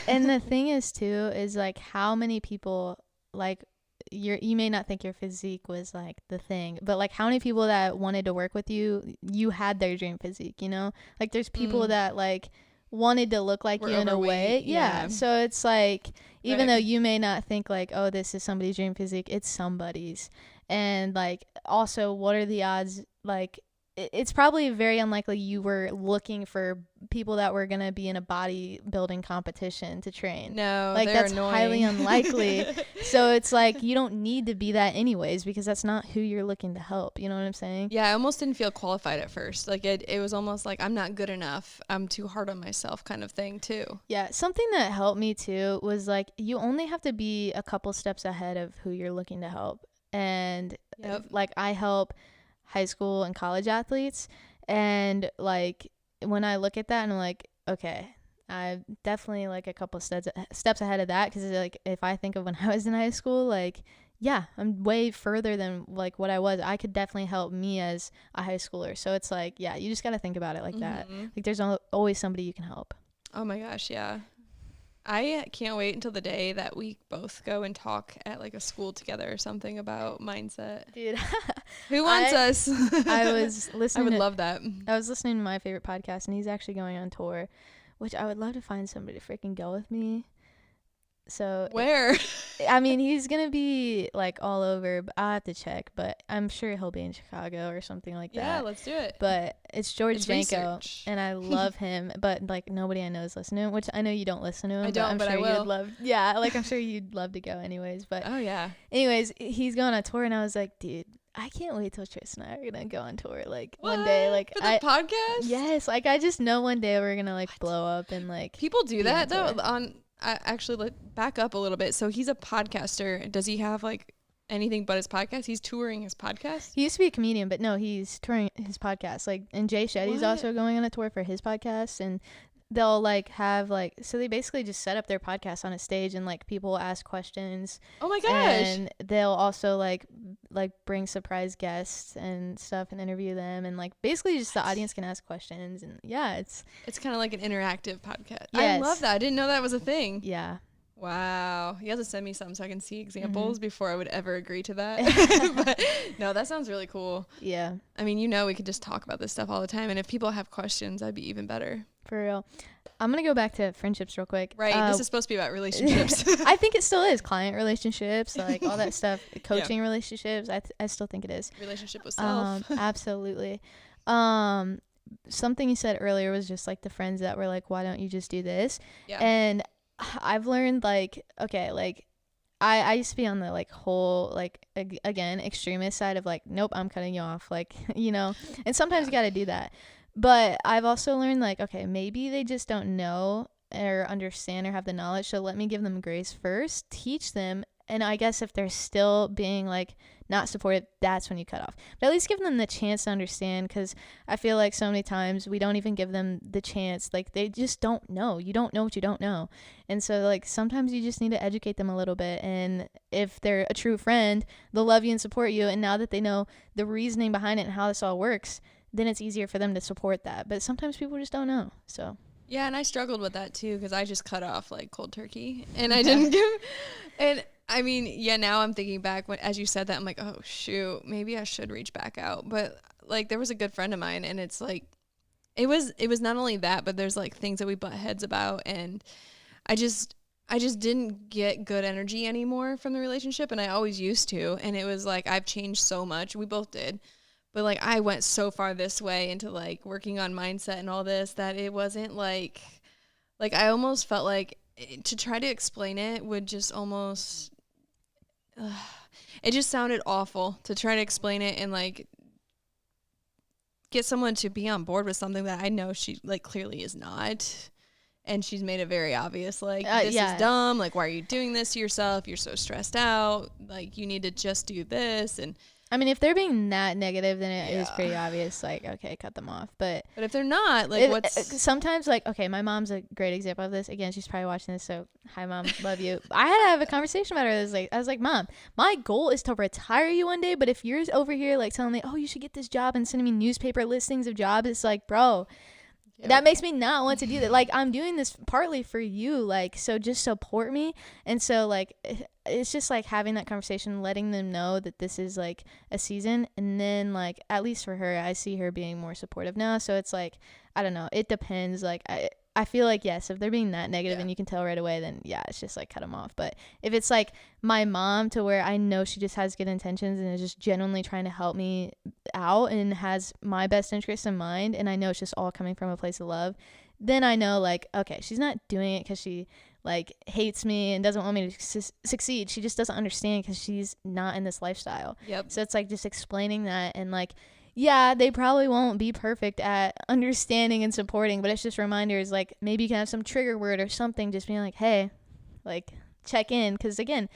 And the thing is too, is like how many people like you may not think your physique was like the thing, but like how many people that wanted to work with you had their dream physique, you know? Like there's people that like wanted to look like you in a way. Yeah. So it's like, even though you may not think like, oh, this is somebody's dream physique, it's somebody's. And like, also what are the odds? Like, it's probably very unlikely you were looking for people that were going to be in a bodybuilding competition to train. No, like that's annoying. Highly unlikely. So it's like you don't need to be that anyways because that's not who you're looking to help. You know what I'm saying? Yeah, I almost didn't feel qualified at first. Like it was almost like I'm not good enough. I'm too hard on myself kind of thing too. Yeah, something that helped me too was like you only have to be a couple steps ahead of who you're looking to help. And like I help high school and college athletes, and like when I look at that and I'm like, okay, I'm definitely like a couple steps ahead of that because like if I think of when I was in high school, like yeah, I'm way further than like what I was. I could definitely help me as a high schooler. So it's like, yeah, you just got to think about it like that. Like there's always somebody you can help. Oh my gosh, yeah. I can't wait until the day that we both go and talk at like a school together or something about mindset. Dude, who wants us? I was listening. I would love that. I was listening to my favorite podcast, and he's actually going on tour, which I would love to find somebody to freaking go with me. So where? I mean, he's gonna be like all over, but I'll have to check. But I'm sure he'll be in Chicago or something like that. Yeah, let's do it. But it's George Janko, and I love him. But like nobody I know is listening to him, which I know you don't listen to him. I don't, but I'm sure you'd love. Yeah, like I'm sure you'd love to go anyways. But oh yeah. Anyways, he's going on tour, and I was like, dude, I can't wait till Tristen and I are gonna go on tour. Like one day, like for the podcast. Yes, like I just know one day we're gonna like blow up and like people do that though on. I actually like back up a little bit. So he's a podcaster. Does he have like anything but his podcast? He's touring his podcast. He used to be a comedian, but no, he's touring his podcast. Like, and Jay Shetty's also going on a tour for his podcast, and they'll like have like, so they basically just set up their podcast on a stage and like people ask questions. Oh my gosh. And they'll also like bring surprise guests and stuff and interview them, and like basically just the audience can ask questions. And yeah, it's kind of like an interactive podcast. Yes. I love that. I didn't know that was a thing. Yeah. Wow. You have to send me something so I can see examples before I would ever agree to that. But no, that sounds really cool. Yeah. I mean, we could just talk about this stuff all the time. And if people have questions, that'd be even better. For real. I'm going to go back to friendships real quick. Right. This is supposed to be about relationships. I think it still is. Client relationships, like all that stuff. Coaching relationships. I still think it is. Relationship with self. Absolutely. Something you said earlier was just like the friends that were like, why don't you just do this? Yeah. And I've learned like, okay, like I used to be on the like whole like again extremist side of like, nope, I'm cutting you off, like, you know, and sometimes you got to do that. But I've also learned like, okay, maybe they just don't know or understand or have the knowledge, so let me give them grace first, teach them, And I guess if they're still being like not supportive, that's when you cut off. But at least give them the chance to understand, because I feel like so many times we don't even give them the chance. Like, they just don't know. You don't know what you don't know. And so, like, sometimes you just need to educate them a little bit. And if they're a true friend, they'll love you and support you. And now that they know the reasoning behind it and how this all works, then it's easier for them to support that. But sometimes people just don't know. So yeah, and I struggled with that too, because I just cut off like cold turkey, and I didn't give. And I mean, yeah, now I'm thinking back as you said that, I'm like, oh shoot, maybe I should reach back out. But like, there was a good friend of mine, and it's like, it was not only that, but there's like things that we butt heads about, and I just didn't get good energy anymore from the relationship, and I always used to, and it was like, I've changed so much. We both did. But, like, I went so far this way into, like, working on mindset and all this that it wasn't, like, I almost felt like to try to explain it would just almost, it just sounded awful to try to explain it and, like, get someone to be on board with something that I know she, like, clearly is not. And she's made it very obvious, like, this is dumb. Like, why are you doing this to yourself? You're so stressed out. Like, you need to just do this. And I mean, if they're being that negative, then it is pretty obvious, like, okay, cut them off. But if they're not, like, sometimes, like, okay, my mom's a great example of this. Again, she's probably watching this, so hi, Mom, love you. I had to have a conversation about her. I was like, Mom, my goal is to retire you one day, but if you're over here, like, telling me, oh, you should get this job and sending me newspaper listings of jobs, it's like, bro, that makes me not want to do that. Like, I'm doing this partly for you, like, so just support me. And so, like, it's just like having that conversation, letting them know that this is like a season. And then, like, at least for her, I see her being more supportive now. So it's like, I don't know, it depends. Like, I feel like, yes, if they're being that negative and you can tell right away, then yeah, it's just like cut them off. But if it's like my mom, to where I know she just has good intentions and is just genuinely trying to help me out and has my best interest in mind, and I know it's just all coming from a place of love, then I know, like, okay, she's not doing it because she like hates me and doesn't want me to succeed. She just doesn't understand because she's not in this lifestyle. So it's like just explaining that, and like, yeah, they probably won't be perfect at understanding and supporting, but it's just reminders, like, maybe you can have some trigger word or something, just being like, hey, like, check in, because again,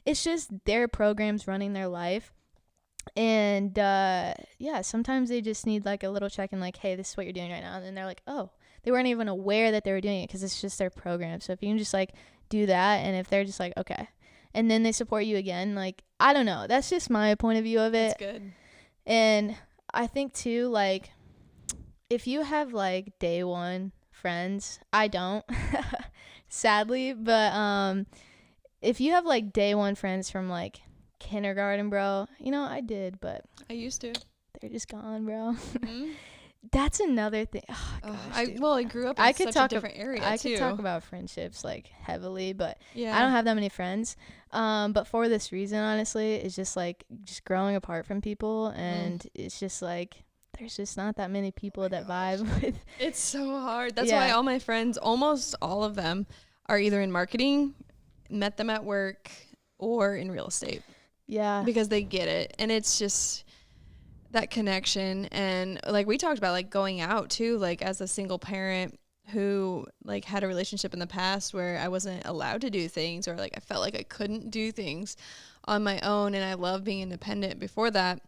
it's just their programs running their life. And yeah, sometimes they just need like a little check in, like, hey, this is what you're doing right now. And then they're like, oh, they weren't even aware that they were doing it, because it's just their program. So if you can just like do that, and if they're just like, okay, and then they support you again, like, I don't know, that's just my point of view of it. That's good. And I think too, like, if you have like day one friends, I don't, sadly, but if you have like day one friends from like kindergarten, bro, you know, I did, but I used to. They're just gone, bro. Mm-hmm. That's another thing. Oh, gosh, I grew up in such a different area too. I could talk about friendships like heavily, but I don't have that many friends. But for this reason, honestly, it's just like just growing apart from people, and it's just like there's just not that many people that vibe with. It's so hard. That's why all my friends, almost all of them, are either in marketing, met them at work, or in real estate. Yeah. Because they get it, and it's just that connection. And like we talked about, like going out too, like as a single parent who like had a relationship in the past where I wasn't allowed to do things, or like I felt like I couldn't do things on my own, and I love being independent before that,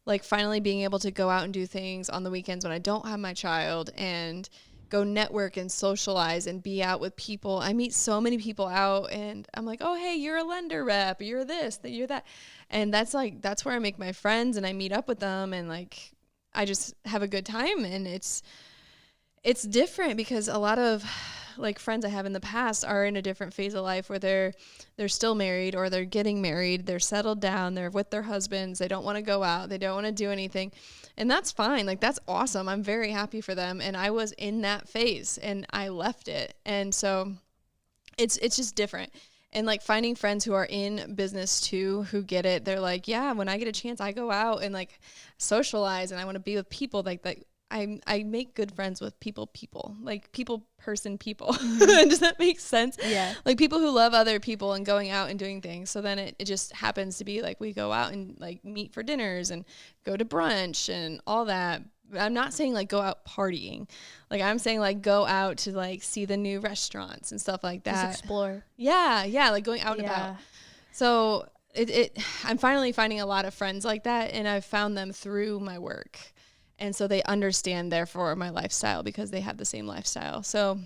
like finally being able to go out and do things on the weekends when I don't have my child, and go network and socialize and be out with people. I meet so many people out, and I'm like, oh, hey, you're a lender rep, you're this, you're that. And that's where I make my friends, and I meet up with them, and like, I just have a good time. And it's different because a lot of like friends I have in the past are in a different phase of life where they're still married, or they're getting married, they're settled down, they're with their husbands, they don't want to go out, they don't want to do anything. And that's fine. Like, that's awesome. I'm very happy for them. And I was in that phase, and I left it. And so it's just different. And like finding friends who are in business too, who get it. They're like, yeah, when I get a chance, I go out and like socialize, and I want to be with people like that. I make good friends with people, like people. Does that make sense? Yeah. Like people who love other people and going out and doing things. So then it just happens to be like we go out and like meet for dinners and go to brunch and all that. I'm not saying like go out partying. Like I'm saying like go out to like see the new restaurants and stuff like that. Just explore. Yeah. Like going out and about. So I'm finally finding a lot of friends like that, and I've found them through my work. And so they understand, therefore, my lifestyle because they have the same lifestyle. So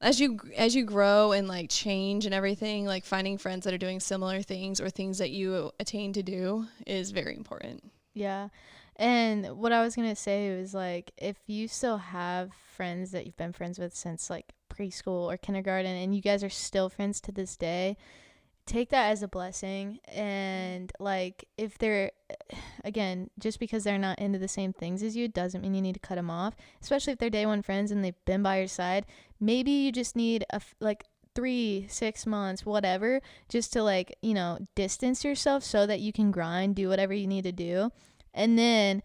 as you grow and like change and everything, like finding friends that are doing similar things or things that you attain to do is very important. Yeah. And what I was going to say was like, if you still have friends that you've been friends with since like preschool or kindergarten and you guys are still friends to this day, take that as a blessing. And like, if they're, again, just because they're not into the same things as you doesn't mean you need to cut them off, especially if they're day one friends and they've been by your side. Maybe you just need like 3-6 months, whatever, just to like, you know, distance yourself so that you can grind, do whatever you need to do. And then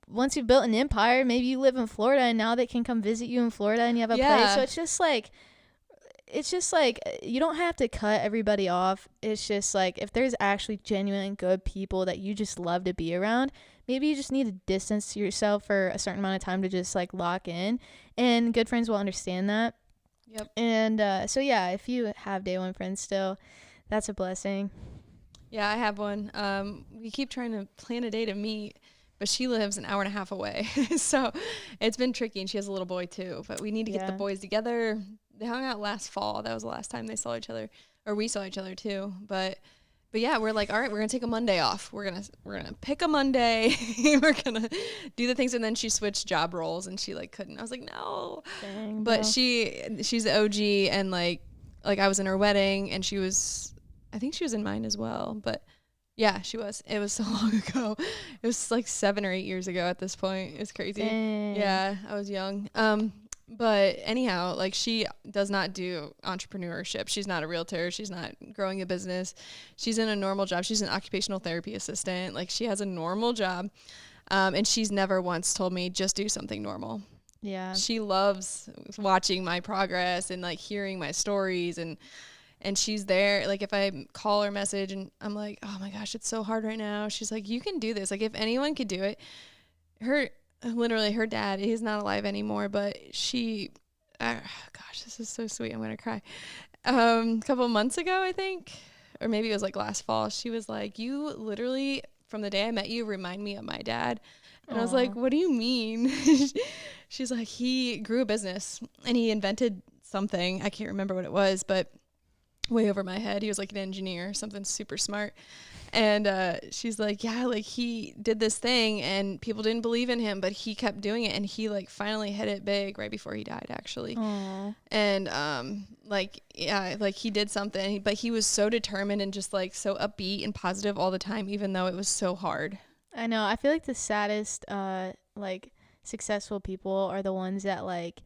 once you've built an empire, maybe you live in Florida and now they can come visit you in Florida and you have a place. So it's just like you don't have to cut everybody off. It's just like if there's actually genuine good people that you just love to be around, maybe you just need to distance yourself for a certain amount of time to just like lock in, and good friends will understand that. Yep. And so yeah, if you have day one friends still, that's a blessing. Yeah, I have one. We keep trying to plan a day to meet, but she lives an hour and a half away. So it's been tricky, and she has a little boy too. But we need to get the boys together. They hung out last fall. That was the last time they saw each other, or we saw each other too. But yeah, we're like, all right, we're gonna take a Monday off. We're gonna pick a Monday. We're gonna do the things. And then she switched job roles, and she like couldn't. I was like, no. Dang, but bro. she's the OG, and like I was in her wedding, and I think she was in mine as well. But yeah, she was. It was so long ago. It was like 7 or 8 years ago at this point. It's crazy. Dang. Yeah, I was young. But anyhow, like she does not do entrepreneurship. She's not a realtor. She's not growing a business. She's in a normal job. She's an occupational therapy assistant. Like she has a normal job. And she's never once told me just do something normal. Yeah. She loves watching my progress and like hearing my stories, and she's there. Like if I call her message and I'm like, oh my gosh, it's so hard right now. She's like, you can do this. Like if anyone could do it, literally her dad, he's not alive anymore, but gosh, this is so sweet. I'm going to cry. A couple months ago, I think, or maybe it was like last fall, she was like, you literally from the day I met you remind me of my dad. And I was like, what do you mean? She's like, he grew a business and he invented something. I can't remember what it was, but way over my head. He was like an engineer, something super smart. And she's like, yeah, like he did this thing and people didn't believe in him, but he kept doing it, and he like finally hit it big right before he died, actually. Aww. And like he did something, but he was so determined and just like so upbeat and positive all the time, even though it was so hard. I know. I feel like the saddest like successful people are the ones that like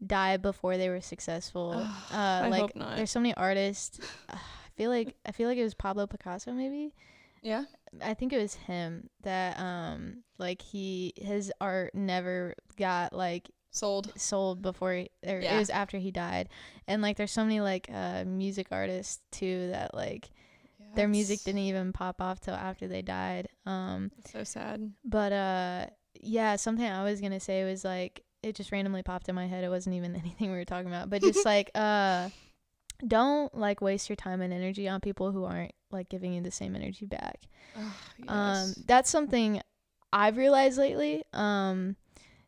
die before they were successful. I like hope not. There's so many artists. I feel like it was Pablo Picasso, maybe. Yeah, I think it was him that like his art never got like sold before it was after he died. And like there's so many like music artists too that like their music didn't even pop off till after they died. It's so sad. But yeah, something I was gonna say was like, it just randomly popped in my head. It wasn't even anything we were talking about, but just like don't like waste your time and energy on people who aren't like giving you the same energy back. Yes. That's something I've realized lately.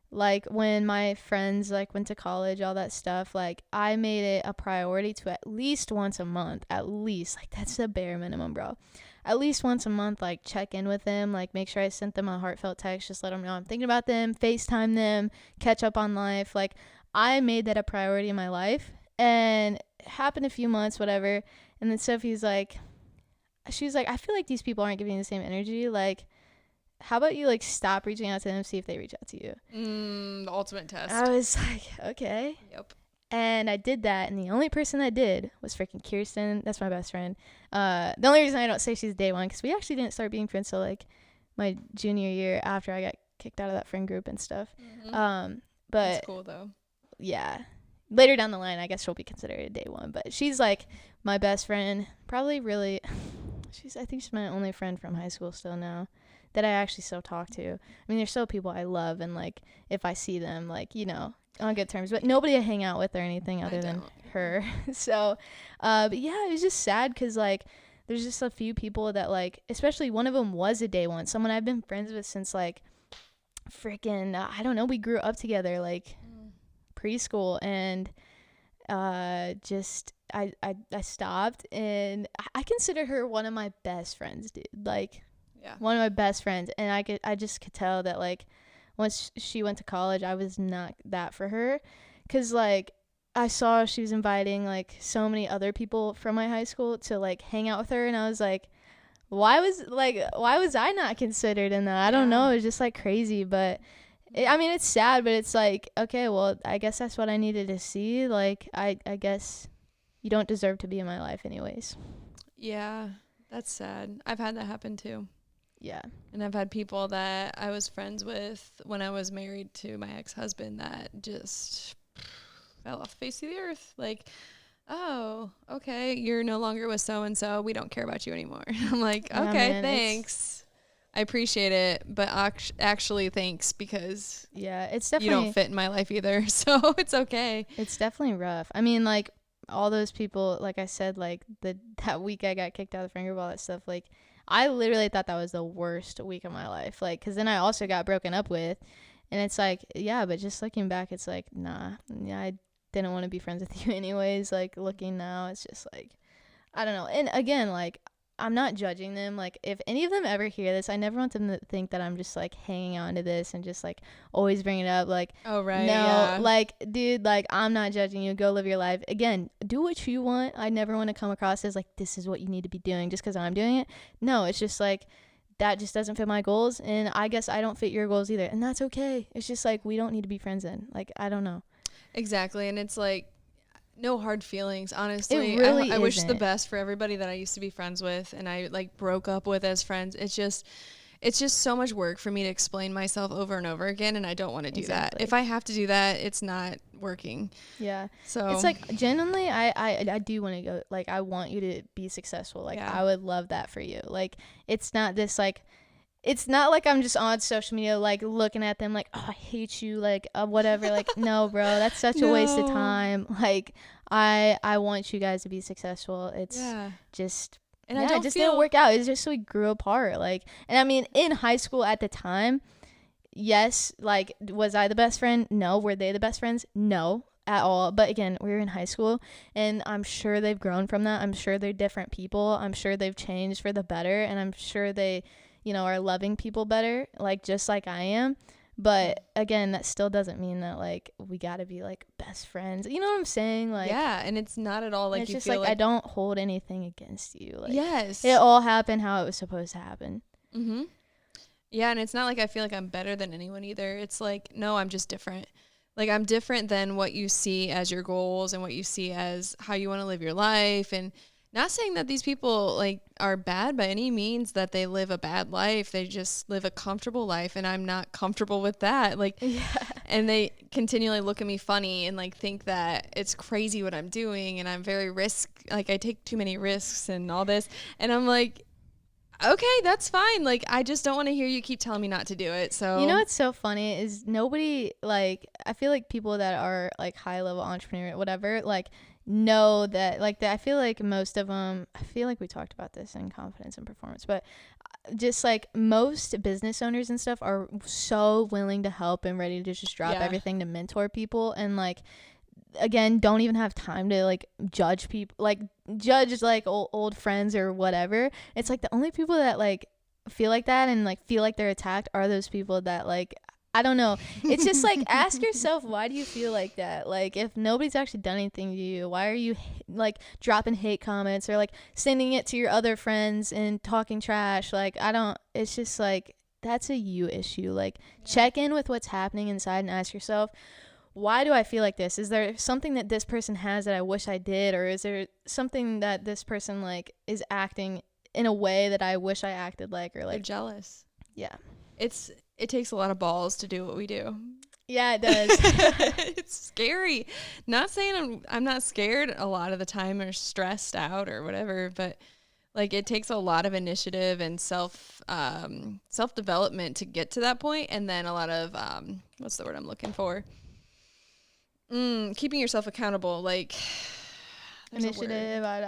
Like when my friends like went to college, all that stuff, like I made it a priority to at least once a month, like that's the bare minimum, bro. At least once a month, like check in with them, like make sure I sent them a heartfelt text, just let them know I'm thinking about them, FaceTime them, catch up on life. Like I made that a priority in my life, and it happened a few months, whatever. And then Sophie's like, she was like, I feel like these people aren't giving you the same energy. Like, how about you like stop reaching out to them, see if they reach out to you? The ultimate test. I was like, okay. Yep. And I did that, and the only person that did was freaking Kirsten. That's my best friend. The only reason I don't say she's day one, because we actually didn't start being friends till like my junior year after I got kicked out of that friend group and stuff. But that's cool though. Yeah. Later down the line, I guess she'll be considered a day one, but she's like my best friend. Probably really, I think she's my only friend from high school still now that I actually still talk to. I mean, there's still people I love, and like if I see them, like, you know, on good terms, but nobody to hang out with or anything other than her. So, but yeah, it was just sad because like there's just a few people that like, especially one of them was a day one, someone I've been friends with since like freaking I don't know, we grew up together like preschool, and just I stopped, and I consider her one of my best friends, dude. Like, one of my best friends, and I just could tell that like once she went to college, I was not that for her, cause like I saw she was inviting like so many other people from my high school to like hang out with her, and I was like, why was I not considered in that? I don't know. It was just like crazy, but I mean, it's sad, but it's like, okay, well, I guess that's what I needed to see. Like, I guess you don't deserve to be in my life anyways. Yeah, that's sad. I've had that happen too. Yeah. And I've had people that I was friends with when I was married to my ex-husband that just fell off the face of the earth. Like, oh, okay, you're no longer with so-and-so. We don't care about you anymore. I'm like, yeah, okay, man, thanks. I appreciate it, but actually thanks, because it's definitely, you don't fit in my life either, so it's okay. It's definitely rough. I mean, like, all those people, like I said, like, that week I got kicked out of the finger ball, that stuff, like, I literally thought that was the worst week of my life, like, because then I also got broken up with, and it's like, yeah, but just looking back, it's like, nah, yeah, I didn't want to be friends with you anyways. Like, looking now, it's just like, I don't know. And again, like, I'm not judging them. Like, if any of them ever hear this, I never want them to think that I'm just like hanging on to this and just like always bring it up. Like, oh, right, no, yeah. Like, dude, like, I'm not judging you. Go live your life. Again, do what you want. I never want to come across as like, this is what you need to be doing just because I'm doing it. No, it's just like, that just doesn't fit my goals, and I guess I don't fit your goals either, and that's okay. It's just like, we don't need to be friends then. Like, I don't know. Exactly. And it's like, no hard feelings, honestly. It really I wish the best for everybody that I used to be friends with and I like broke up with as friends. It's just so much work for me to explain myself over and over again, and I don't want to do that. If I have to do that, it's not working. Yeah. So it's like, genuinely, I do want to go, like, I want you to be successful. Like, I would love that for you. Like, it's not this like, it's not like I'm just on social media, like, looking at them like, oh, I hate you, like, whatever. Like, no, bro, that's such a waste of time. Like, I want you guys to be successful. It's just, and it just didn't work out. It's just, we grew apart. Like, and I mean, in high school at the time, yes, like, was I the best friend? No. Were they the best friends? No, at all. But again, we were in high school, and I'm sure they've grown from that. I'm sure they're different people. I'm sure they've changed for the better, and I'm sure they, you know, are loving people better, like, just like I am. But again, that still doesn't mean that like we gotta be like best friends. You know what I'm saying? Like, yeah, and it's not at all like, it's you just feel like I don't hold anything against you. Like, yes, it all happened how it was supposed to happen. Mm-hmm. Yeah, and it's not like I feel like I'm better than anyone either. It's like, no, I'm just different. Like, I'm different than what you see as your goals and what you see as how you want to live your life. And not saying that these people like are bad by any means, that they live a bad life. They just live a comfortable life, and I'm not comfortable with that. Like, and they continually look at me funny and like think that it's crazy what I'm doing, and I'm very like, I take too many risks and all this. And I'm like, okay, that's fine. Like, I just don't want to hear you keep telling me not to do it. So, you know what's so funny is nobody, like, I feel like people that are like high level entrepreneur, whatever, like, know that, like, that I feel like most of them, I feel like we talked about this in confidence and performance, but just like most business owners and stuff are so willing to help and ready to just drop everything to mentor people, and like, again, don't even have time to like judge people, like judge like old friends or whatever. It's like the only people that like feel like that and like feel like they're attacked are those people that like, I don't know. It's just like, ask yourself, why do you feel like that? Like, if nobody's actually done anything to you, why are you like dropping hate comments or like sending it to your other friends and talking trash? Like, it's just like, that's a you issue. Like, check in with what's happening inside and ask yourself, why do I feel like this? Is there something that this person has that I wish I did? Or is there something that this person like is acting in a way that I wish I acted like, or like, they're jealous. Yeah. It takes a lot of balls to do what we do. Yeah, it does. It's scary. Not saying I'm not scared a lot of the time or stressed out or whatever, but like, it takes a lot of initiative and self-development to get to that point. And then a lot of, what's the word I'm looking for? Keeping yourself accountable, like initiative. I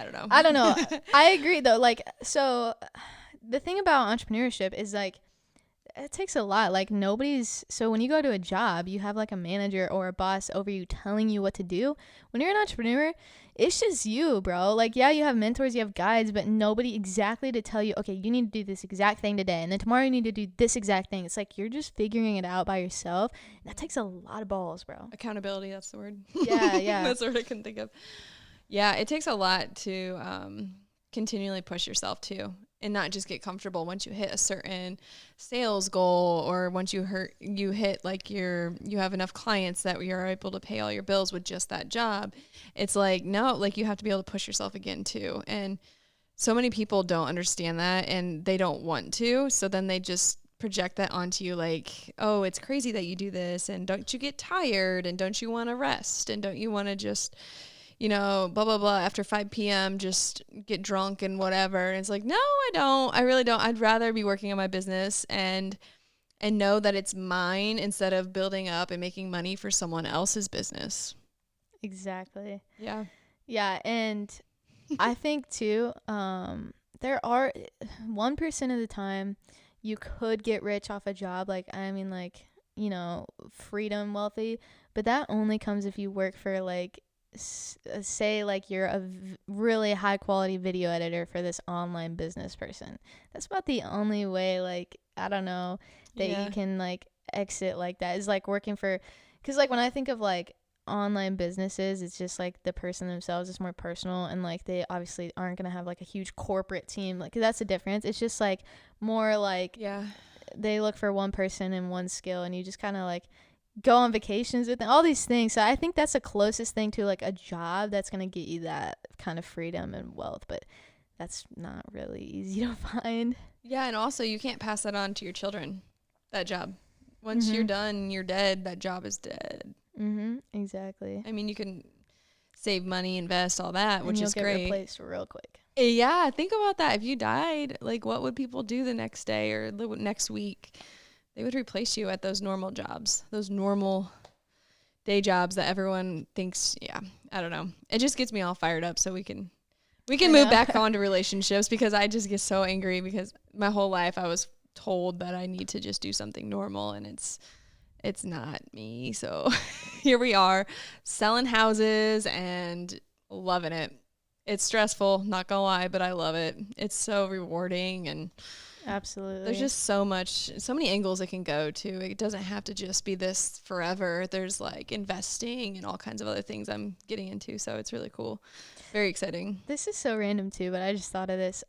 don't know. I don't know. I agree though. Like, so the thing about entrepreneurship is like, it takes a lot. Like so when you go to a job, you have like a manager or a boss over you telling you what to do. When you're an entrepreneur, it's just you, bro. Like, yeah, you have mentors, you have guides, but nobody exactly to tell you, okay, you need to do this exact thing today, and then tomorrow you need to do this exact thing. It's like you're just figuring it out by yourself. That takes a lot of balls, bro. Accountability, that's the word. Yeah. That's the word I couldn't think of. Yeah, it takes a lot to continually push yourself too, and not just get comfortable once you hit a certain sales goal, or once you hit like you have enough clients that you're able to pay all your bills with just that job. It's like, no, like you have to be able to push yourself again too. And so many people don't understand that, and they don't want to. So then they just project that onto you like, oh, it's crazy that you do this, and don't you get tired, and don't you want to rest, and don't you want to just, blah, blah, blah, after 5 p.m. just get drunk and whatever. And it's like, no, I don't. I really don't. I'd rather be working on my business and know that it's mine instead of building up and making money for someone else's business. Exactly. Yeah. Yeah. And I think too, there are 1% of the time you could get rich off a job. Like, I mean, like, freedom wealthy, but that only comes if you work for like, say like you're a really high quality video editor for this online business person. That's about the only way, like, I don't know, that you can like exit like that, is like working for, because like when I think of like online businesses, it's just like the person themselves is more personal, and like they obviously aren't gonna have like a huge corporate team, like, 'cause that's the difference. It's just like more like they look for one person and one skill, and you just kind of like go on vacations with them, all these things. So I think that's the closest thing to like a job that's going to get you that kind of freedom and wealth, but that's not really easy to find. Yeah, and also you can't pass that on to your children, that job. Once you're done, you're dead, that job is dead. Exactly. I mean, you can save money, invest, all that, which is great. You'll get replaced real quick. Yeah, think about that. If you died, like, what would people do the next day or the next week? They would replace you at those normal jobs, those normal day jobs that everyone thinks, I don't know. It just gets me all fired up, so we can move back on to relationships, because I just get so angry because my whole life I was told that I need to just do something normal, and it's not me. So here we are selling houses and loving it. It's stressful, not gonna lie, but I love it. It's so rewarding, and absolutely. There's just so many angles it can go to. It doesn't have to just be this forever. There's like investing and all kinds of other things I'm getting into. So it's really cool. Very exciting. This is so random too, but I just thought of this.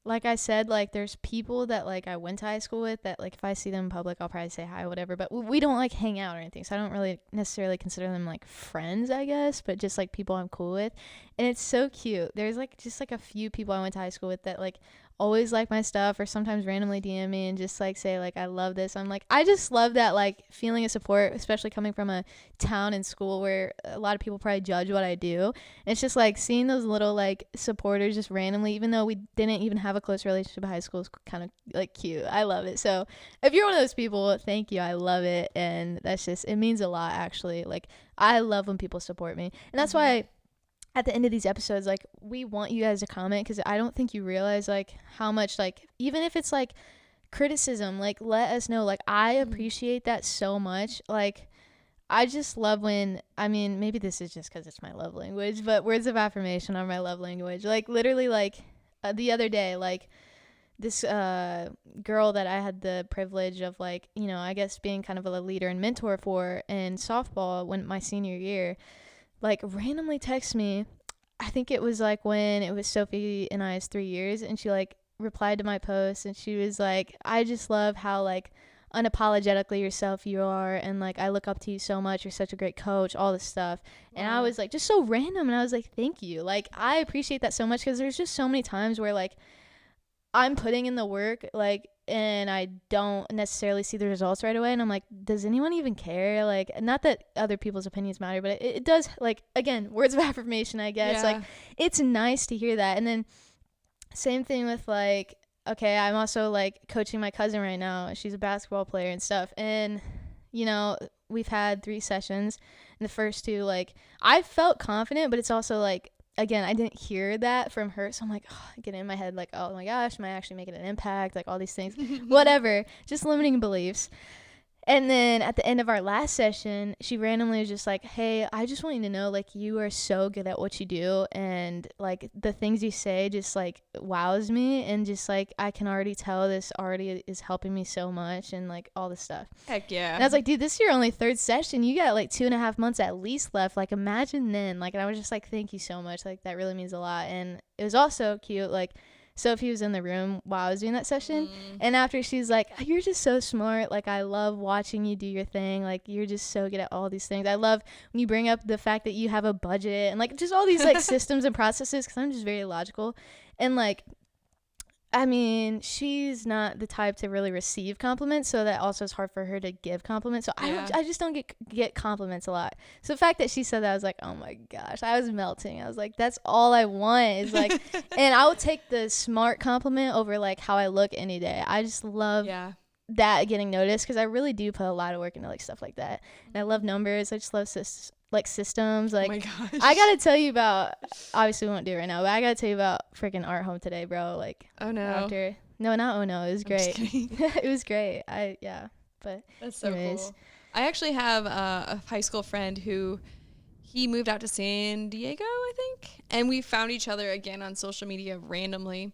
Like I said, like there's people that like I went to high school with that like if I see them in public, I'll probably say hi, whatever. But we don't like hang out or anything. So I don't really necessarily consider them like friends, I guess, but just like people I'm cool with. And it's so cute. There's like just like a few people I went to high school with that like always like my stuff, or sometimes randomly DM me and just like say like I love this. I'm like, I just love that like feeling of support, especially coming from a town and school where a lot of people probably judge what I do. And it's just like seeing those little like supporters just randomly, even though we didn't even have a close relationship in high school, is kind of like cute. I love it. So if you're one of those people, thank you. I love it. And that's just, it means a lot actually. Like I love when people support me, and that's why at the end of these episodes, like, we want you guys to comment, because I don't think you realize, like, how much, like, even if it's, like, criticism, like, let us know. Like, I appreciate that so much. Like, I just love when, I mean, maybe this is just because it's my love language, but words of affirmation are my love language. Like, literally, like, the other day, like, this girl that I had the privilege of, like, you know, I guess being kind of a leader and mentor for in softball when my senior year, like randomly text me. I think it was like when it was Sophie and I's 3 years, and she like replied to my post, and she was like, I just love how like unapologetically yourself you are, and like I look up to you so much, you're such a great coach, all this stuff. Wow. And I was like, just so random, and I was like, thank you. Like I appreciate that so much, because there's just so many times where like I'm putting in the work, like, and I don't necessarily see the results right away, and I'm like, does anyone even care? Like, not that other people's opinions matter, but it does, like, again, words of affirmation, I guess. Like, it's nice to hear that. And then same thing with, like, okay, I'm also, like, coaching my cousin right now. She's a basketball player and stuff, and, you know, we've had 3 sessions. And the first 2, like, I felt confident, but it's also like, again, I didn't hear that from her. So I'm like, oh, I get in my head like, oh my gosh, am I actually making an impact? Like all these things, whatever, just limiting beliefs. And then at the end of our last session, she randomly was just like, hey, I just want you to know, like, you are so good at what you do. And, like, the things you say just, like, wows me. And just, like, I can already tell this already is helping me so much and, like, all this stuff. Heck yeah. And I was like, dude, this is your only 3rd session. You got, like, 2.5 months at least left. Like, imagine then. Like, and I was just like, thank you so much. Like, that really means a lot. And it was also cute, like, Sophie was in the room while I was doing that session. And after, she's like, you're just so smart. Like, I love watching you do your thing. Like, you're just so good at all these things. I love when you bring up the fact that you have a budget and, like, just all these, like, systems and processes, because I'm just very logical. And, like, I mean, she's not the type to really receive compliments, so that also is hard for her to give compliments. So yeah. I just don't get compliments a lot. So the fact that she said that, I was like, oh my gosh, I was melting. I was like, that's all I want is like, and I would take the smart compliment over like how I look any day. I just love that getting noticed, because I really do put a lot of work into like stuff like that. And I love numbers. I just love systems. Like, oh my gosh. I gotta tell you about, obviously we won't do it right now, but I gotta tell you about freaking art home today, bro. Like, oh no, not oh no, it was great. It was great. But that's so cool. I actually have a high school friend who he moved out to San Diego, I think, and we found each other again on social media randomly.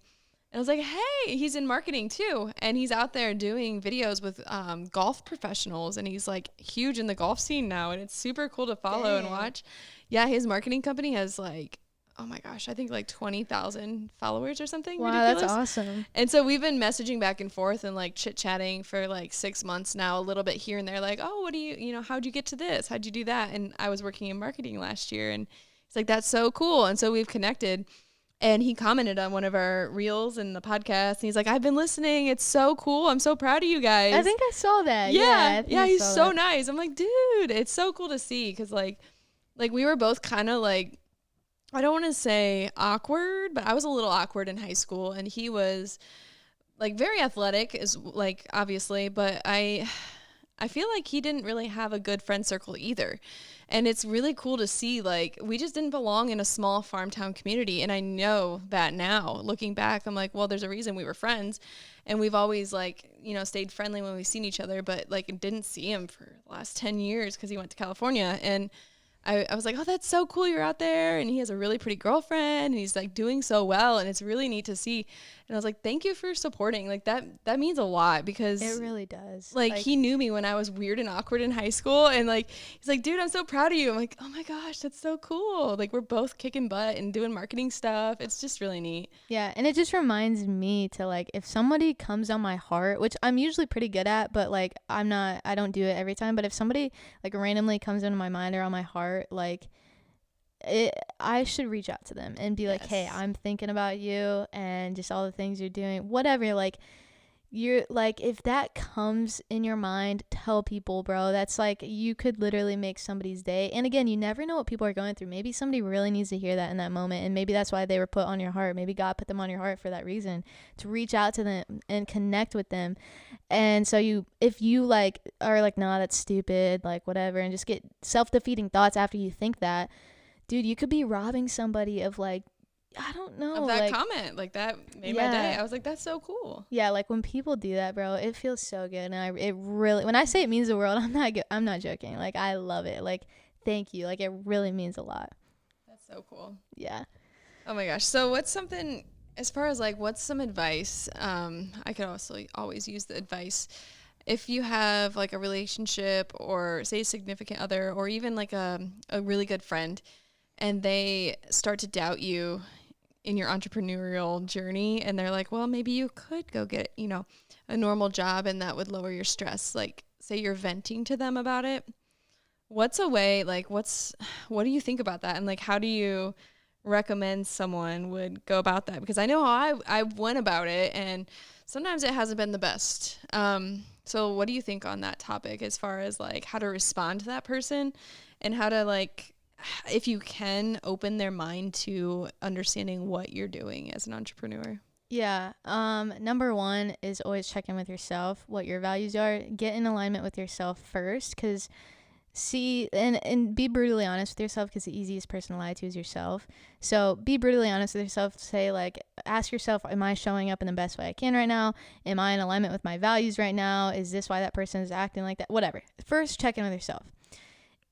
And I was like, hey, he's in marketing too. And he's out there doing videos with golf professionals. And he's like huge in the golf scene now. And it's super cool to follow and watch. Yeah, his marketing company has like, oh my gosh, I think like 20,000 followers or something. Wow, ridiculous. That's awesome. And so we've been messaging back and forth and like chit-chatting for like 6 months now, a little bit here and there. Like, oh, what do you how'd you get to this? How'd you do that? And I was working in marketing last year. And he's like, that's so cool. And so we've connected. And he commented on one of our reels in the podcast. And he's like, I've been listening. It's so cool. I'm so proud of you guys. I think I saw that. Yeah, he's so nice. I'm like, dude, it's so cool to see. Because, like we were both kind of, like, I don't want to say awkward, but I was a little awkward in high school. And he was, like, very athletic, is like, obviously. But I feel like he didn't really have a good friend circle either. And it's really cool to see, like, we just didn't belong in a small farm town community. And I know that now, looking back, I'm like, well, there's a reason we were friends. And we've always, like, stayed friendly when we've seen each other, but, like, didn't see him for the last 10 years because he went to California. And I was like, oh, that's so cool you're out there. And he has a really pretty girlfriend and he's like doing so well. And it's really neat to see. And I was like, thank you for supporting. Like that means a lot because it really does. Like he knew me when I was weird and awkward in high school. And like, he's like, dude, I'm so proud of you. I'm like, oh my gosh, that's so cool. Like we're both kicking butt and doing marketing stuff. It's just really neat. Yeah. And it just reminds me to like, if somebody comes on my heart, which I'm usually pretty good at, but like, I don't do it every time. But if somebody like randomly comes into my mind or on my heart, like I should reach out to them and be like, hey, I'm thinking about you and just all the things you're doing, whatever. Like you're like, if that comes in your mind, tell people, bro. That's like, you could literally make somebody's day. And again, you never know what people are going through. Maybe somebody really needs to hear that in that moment, and maybe that's why they were put on your heart. Maybe God put them on your heart for that reason, to reach out to them and connect with them. And so if you like are like, nah, that's stupid, like whatever, and just get self-defeating thoughts after you think that, dude, you could be robbing somebody of like, I don't know. Of that comment. Like that made my day. I was like, that's so cool. Yeah, like when people do that, bro, it feels so good. And it really, when I say it means the world, I'm not joking. Like I love it. Like, thank you. Like it really means a lot. That's so cool. Yeah. Oh my gosh. So what's something, as far as like, what's some advice? I could also always use the advice. If you have like a relationship or say a significant other or even like a really good friend and they start to doubt you in your entrepreneurial journey and they're like, well, maybe you could go get, a normal job and that would lower your stress. Like say you're venting to them about it. What's a way, like what do you think about that? And like, how do you recommend someone would go about that? Because I know how I went about it and sometimes it hasn't been the best. So what do you think on that topic as far as like how to respond to that person and how to like, if you can open their mind to understanding what you're doing as an entrepreneur? Yeah. Number one is always check in with yourself, what your values are. Get in alignment with yourself first, because see and be brutally honest with yourself, because the easiest person to lie to is yourself. So be brutally honest with yourself. Say, like, ask yourself, am I showing up in the best way I can right now? Am I in alignment with my values right now? Is this why that person is acting like that? Whatever. First, check in with yourself.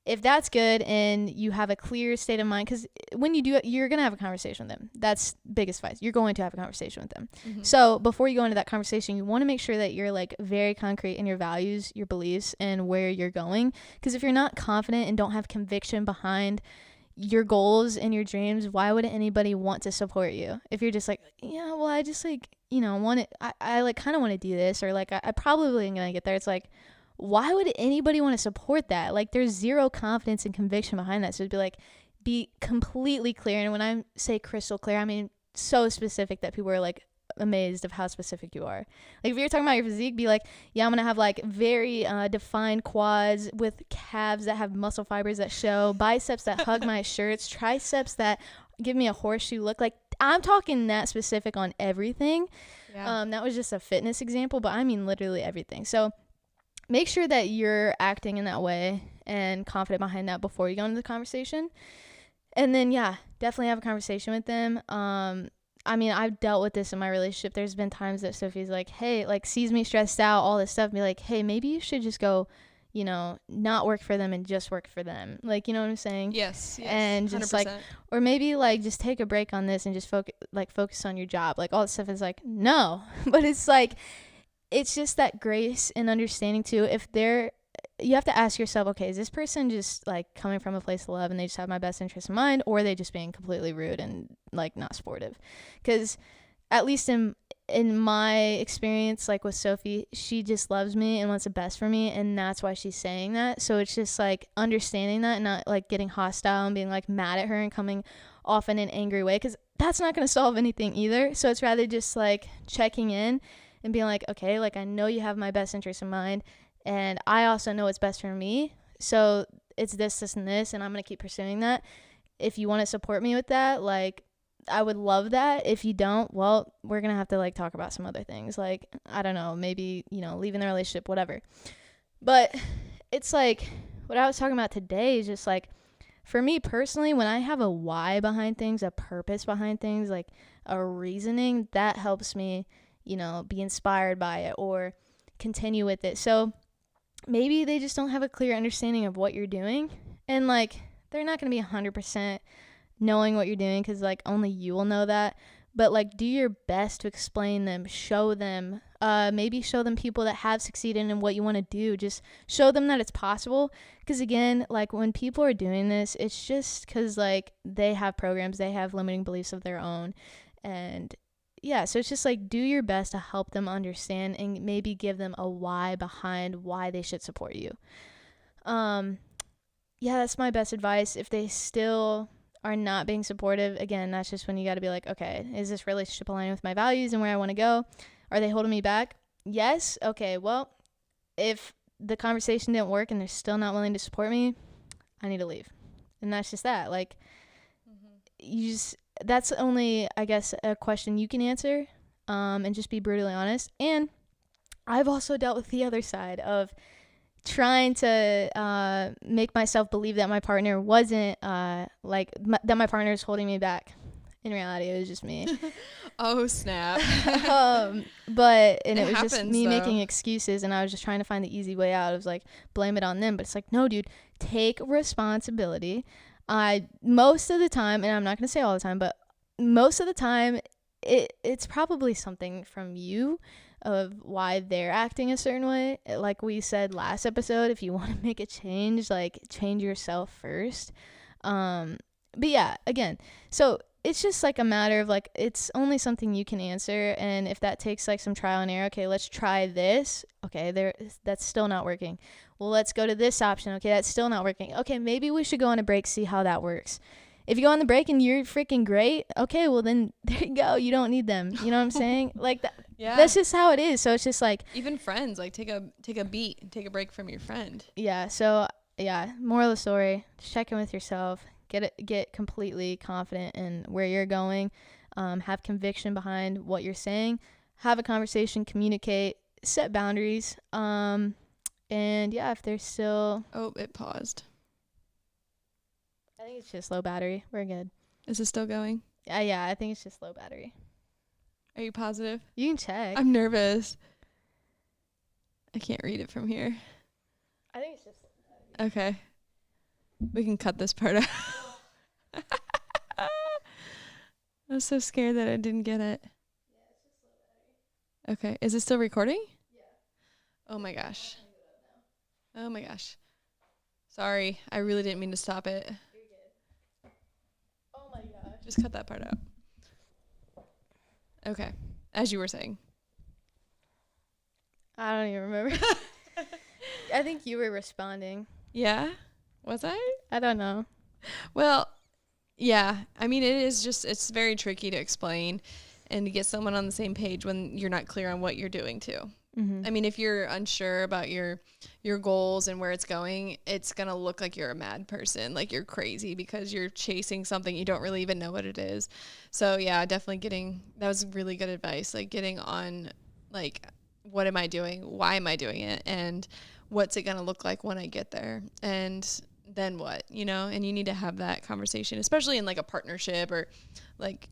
If that's good and you have a clear state of mind, because when you do it, you're going to have a conversation with them. That's biggest advice. You're going to have a conversation with them. Mm-hmm. So before you go into that conversation, you want to make sure that you're like very concrete in your values, your beliefs, and where you're going. Because if you're not confident and don't have conviction behind your goals and your dreams, why would anybody want to support you? If you're just like, yeah, well, I just like, you know, want it. I like kind of want to do this, or like, I probably am going to get there. It's like, why would anybody want to support that? Like, there's zero confidence and conviction behind that. So it'd be like, be completely clear. And when I say crystal clear, I mean so specific that people are like amazed of how specific you are. Like, if you're talking about your physique, be like, yeah, I'm gonna have like very defined quads with calves that have muscle fibers that show, biceps that hug my shirts, triceps that give me a horseshoe look. Like, I'm talking that specific on everything. Yeah. That was just a fitness example, but I mean literally everything. So make sure that you're acting in that way and confident behind that before you go into the conversation. And then, yeah, definitely have a conversation with them. I mean, I've dealt with this in my relationship. There's been times that Sophie's like, hey, like, sees me stressed out, all this stuff, and be like, hey, maybe you should just go, you know, not work for them and just work for them. Like, you know what I'm saying? Yes. And just 100%. Like, or maybe like just take a break on this and just focus on your job. Like, all this stuff is like, no. But it's like, it's just that grace and understanding too. You have to ask yourself, okay, is this person just like coming from a place of love and they just have my best interest in mind, or are they just being completely rude and like not supportive? Because at least in my experience, like with Sophie, she just loves me and wants the best for me, and that's why she's saying that. So it's just like understanding that and not like getting hostile and being like mad at her and coming off in an angry way, because that's not going to solve anything either. So it's rather just like checking in and being like, okay, like, I know you have my best interest in mind, and I also know what's best for me. So it's this, and this, and I'm going to keep pursuing that. If you want to support me with that, like, I would love that. If you don't, well, we're going to have to like talk about some other things. Like, I don't know, maybe, you know, leaving the relationship, whatever. But it's like, what I was talking about today is just like, for me personally, when I have a why behind things, a purpose behind things, like a reasoning, that helps me, you know, be inspired by it or continue with it. So maybe they just don't have a clear understanding of what you're doing, and like, they're not going to be 100% knowing what you're doing, because like only you will know that. But like, do your best to explain them, show them, maybe show them people that have succeeded in what you want to do. Just show them that it's possible. Because again, like, when people are doing this, it's just because like they have programs, they have limiting beliefs of their own. And yeah, so it's just like, do your best to help them understand and maybe give them a why behind why they should support you. Yeah, that's my best advice. If they still are not being supportive, again, that's just when you got to be like, okay, is this relationship aligning with my values and where I want to go? Are they holding me back? Yes. Okay, well, if the conversation didn't work and they're still not willing to support me, I need to leave. And that's just that. Like, that's only, I guess, a question you can answer, and just be brutally honest. And I've also dealt with the other side of trying to make myself believe that my partner wasn't that my partner is holding me back. In reality, it was just me. Oh, snap. But it was happens, just me though. making excuses, and I was just trying to find the easy way out. It was like, blame it on them. But it's like, no, dude, take responsibility. Most of the time, and I'm not going to say all the time, but most of the time, it's probably something from you of why they're acting a certain way. Like we said last episode, if you want to make a change, like, change yourself first. But yeah, again, so it's just like a matter of like, it's only something you can answer. And if that takes like some trial and error, okay, let's try this. Okay, that's still not working. Well, let's go to this option. Okay, that's still not working. Okay, maybe we should go on a break, see how that works. If you go on the break and you're freaking great, okay, well then there you go. You don't need them. You know what I'm saying? Like that. Yeah. That's just how it is. So it's just like, even friends, like, take a beat, take a break from your friend. Yeah. So yeah, moral of the story: check in with yourself. Get completely confident in where you're going. Have conviction behind what you're saying. Have a conversation. Communicate. Set boundaries. And yeah, if they're still... Oh, it paused. I think it's just low battery. We're good. Is it still going? Yeah, I think it's just low battery. Are you positive? You can check. I'm nervous. I can't read it from here. I think it's just low battery. Okay. We can cut this part out. I was so scared that I didn't get it. Yeah, it's just low battery. Okay. Is it still recording? Yeah. Oh my gosh. Oh my gosh. Sorry. I really didn't mean to stop it. You're good. Oh my gosh. Just cut that part out. Okay. As you were saying. I don't even remember. I think you were responding. Yeah? Was I? I don't know. Well, yeah. I mean, it's very tricky to explain and to get someone on the same page when you're not clear on what you're doing too. Mm-hmm. I mean, if you're unsure about your goals and where it's going, it's going to look like you're a mad person, like you're crazy because you're chasing something you don't really even know what it is. So yeah, definitely that was really good advice, like getting on, like, what am I doing? Why am I doing it? And what's it going to look like when I get there? And then what, and you need to have that conversation, especially in like a partnership or like,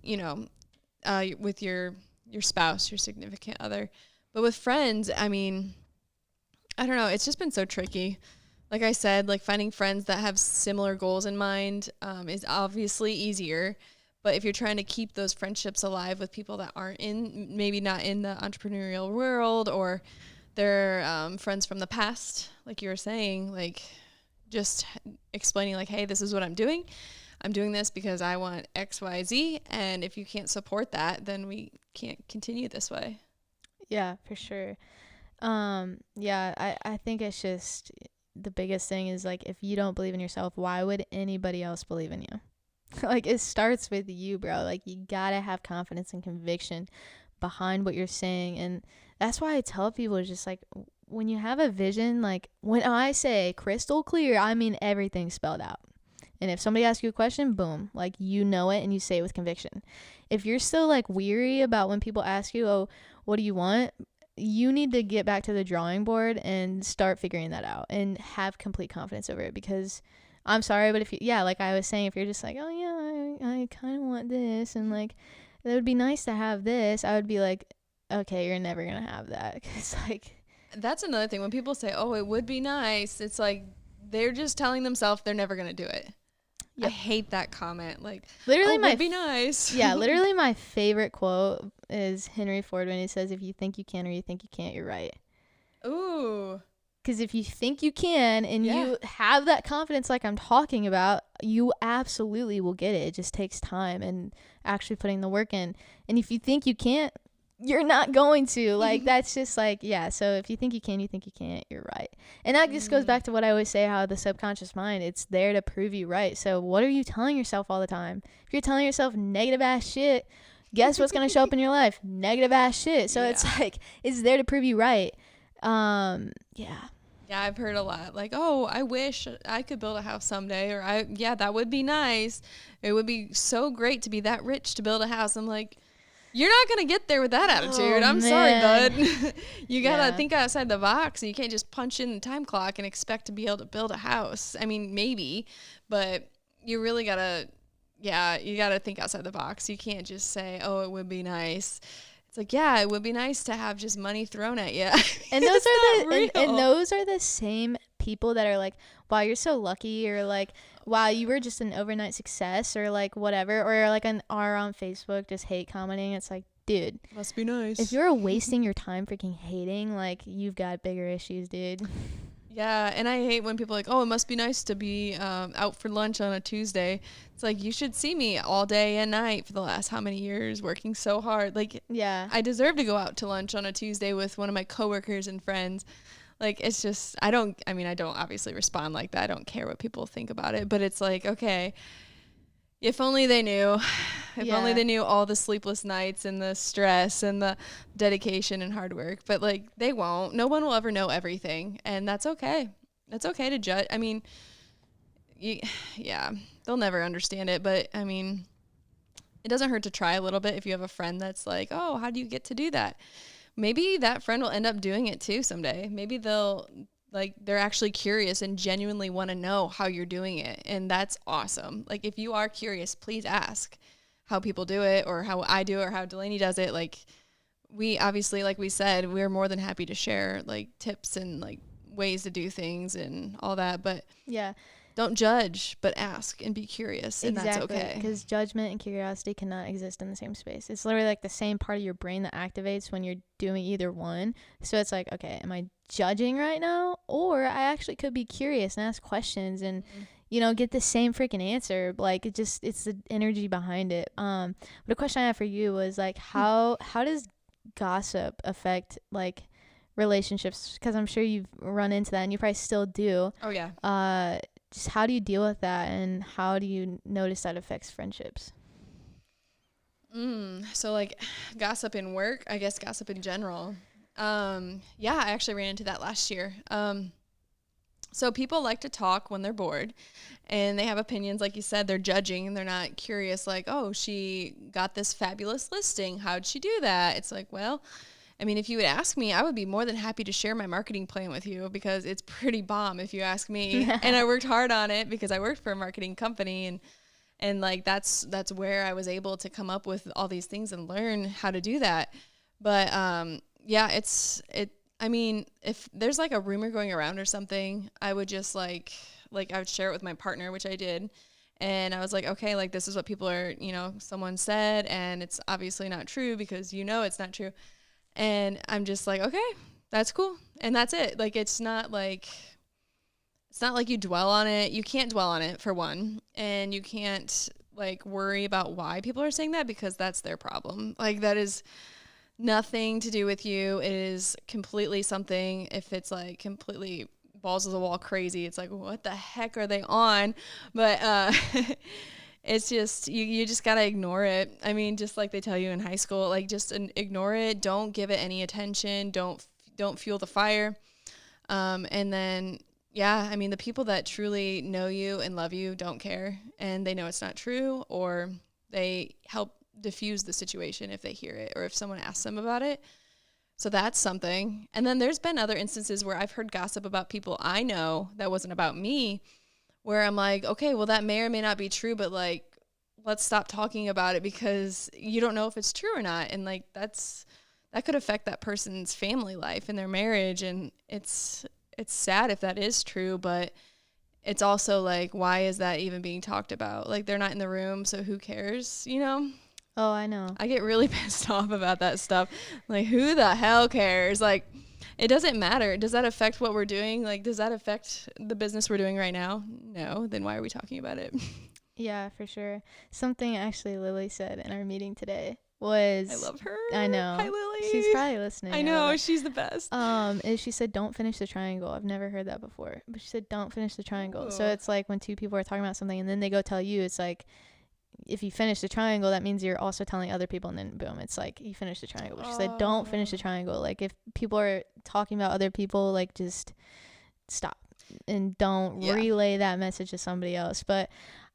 with your spouse, your significant other. But with friends, I mean, I don't know. It's just been so tricky. Like I said, like finding friends that have similar goals in mind is obviously easier. But if you're trying to keep those friendships alive with people that aren't maybe not in the entrepreneurial world, or they're friends from the past, like you were saying, like just explaining like, hey, this is what I'm doing. I'm doing this because I want X, Y, Z. And if you can't support that, then we can't continue this way. Yeah, for sure. I think it's just the biggest thing is like, if you don't believe in yourself, why would anybody else believe in you? Like, it starts with you, bro. Like, you gotta have confidence and conviction behind what you're saying. And that's why I tell people, just like, when you have a vision, like when I say crystal clear, I mean everything spelled out. And if somebody asks you a question, boom, like you know it and you say it with conviction. If you're still like weary about when people ask you, oh, what do you want? You need to get back to the drawing board and start figuring that out and have complete confidence over it. Because I'm sorry, but like I was saying, if you're just like, oh yeah, I kind of want this, and like it would be nice to have this, I would be like, okay, you're never gonna have that. Cause like, that's another thing. When people say, oh, it would be nice, it's like they're just telling themselves they're never gonna do it. Yep. I hate that comment. Like, literally, it would be nice. Yeah, literally my favorite quote is Henry Ford when he says, if you think you can or you think you can't, you're right. Ooh. Because if you think you can and you have that confidence like I'm talking about, you absolutely will get it. It just takes time and actually putting the work in. And if you think you can't, you're not going to. Like, that's just like, yeah. So if you think you can, you think you can't, you're right. And that just goes back to what I always say, how the subconscious mind, it's there to prove you right. So what are you telling yourself all the time? If you're telling yourself negative ass shit, guess what's going to show up in your life? Negative ass shit. So it's like, it's there to prove you right. Yeah, I've heard a lot. Like, oh, I wish I could build a house someday. Or, that would be nice. It would be so great to be that rich to build a house. I'm like, you're not going to get there with that attitude. I'm sorry, bud. You got to think outside the box. And you can't just punch in the time clock and expect to be able to build a house. I mean, maybe. But you really got to, you got to think outside the box. You can't just say, oh, it would be nice. It's like, yeah, it would be nice to have just money thrown at you. And those are and those are the same people that are like, wow, you're so lucky, or like, wow, you were just an overnight success, or like whatever, or like an R on Facebook just hate commenting. It's like, dude, must be nice. If you're wasting your time freaking hating, like, you've got bigger issues, dude. Yeah, and I hate when people are like, oh, it must be nice to be out for lunch on a Tuesday. It's like, you should see me all day and night for the last how many years working so hard. Like, yeah, I deserve to go out to lunch on a Tuesday with one of my coworkers and friends. Like, it's just, I don't obviously respond like that. I don't care what people think about it. But it's like, okay, if only they knew. If only they knew all the sleepless nights and the stress and the dedication and hard work. But, like, they won't. No one will ever know everything. And that's okay. That's okay to judge. I mean, they'll never understand it. But, I mean, it doesn't hurt to try a little bit if you have a friend that's like, oh, how do you get to do that? Maybe that friend will end up doing it too someday. Maybe they'll like they're actually curious and genuinely want to know how you're doing it. And that's awesome. Like if you are curious, please ask how people do it or how I do it or how Delaney does it. Like we obviously, like we said, we're more than happy to share like tips and like ways to do things and all that. But yeah, don't judge, but ask and be curious. And exactly, that's okay. Because judgment and curiosity cannot exist in the same space. It's literally like the same part of your brain that activates when you're doing either one. So it's like, okay, am I judging right now? Or I actually could be curious and ask questions and, you know, get the same freaking answer. Like it's the energy behind it. But a question I have for you was like, how does gossip affect like relationships? Because I'm sure you've run into that and you probably still do. Oh yeah. Just how do you deal with that, and how do you notice that affects friendships? So like gossip in work, I guess gossip in general. Yeah, I actually ran into that last year. So people like to talk when they're bored and they have opinions. Like you said, they're judging and they're not curious. Like, oh, she got this fabulous listing. How'd she do that? It's like, well, I mean, if you would ask me, I would be more than happy to share my marketing plan with you because it's pretty bomb if you ask me. And I worked hard on it because I worked for a marketing company and like that's where I was able to come up with all these things and learn how to do that. But yeah, I mean, if there's like a rumor going around or something, I would just like I would share it with my partner, which I did. And I was like, okay, like this is what people are, you know, someone said, and it's obviously not true because you know it's not true. And I'm just like, okay, that's cool. And that's it. Like, it's not like you dwell on it. You can't dwell on it for one. And you can't like worry about why people are saying that because that's their problem. Like that is nothing to do with you. It is completely something, if it's like completely balls to the wall crazy, it's like, what the heck are they on? But, it's just, you just got to ignore it. I mean, just like they tell you in high school, like just ignore it. Don't give it any attention. Don't fuel the fire. And then, yeah, I mean, the people that truly know you and love you don't care and they know it's not true, or they help diffuse the situation if they hear it or if someone asks them about it. So that's something. And then there's been other instances where I've heard gossip about people I know that wasn't about me, where I'm like, okay, well, that may or may not be true, but like, let's stop talking about it because you don't know if it's true or not. And like, that could affect that person's family life and their marriage. And it's sad if that is true, but it's also like, why is that even being talked about? Like, they're not in the room, so who cares, you know? Oh, I know. I get really pissed off about that stuff. Like, who the hell cares? Like, it doesn't matter. Does that affect what we're doing? Like, does that affect the business we're doing right now? No. Then why are we talking about it? Yeah, for sure. Something actually Lily said in our meeting today was... I love her. I know. Hi, Lily. She's probably listening. I know. She's the best. Is she said, don't finish the triangle. I've never heard that before. But she said, don't finish the triangle. Ooh. So it's like when two people are talking about something and then they go tell you, it's like, if you finish the triangle, that means you're also telling other people, and then boom, it's like you finish the triangle. She said, don't finish the triangle. Like, if people are talking about other people, like, just stop and don't relay that message to somebody else. But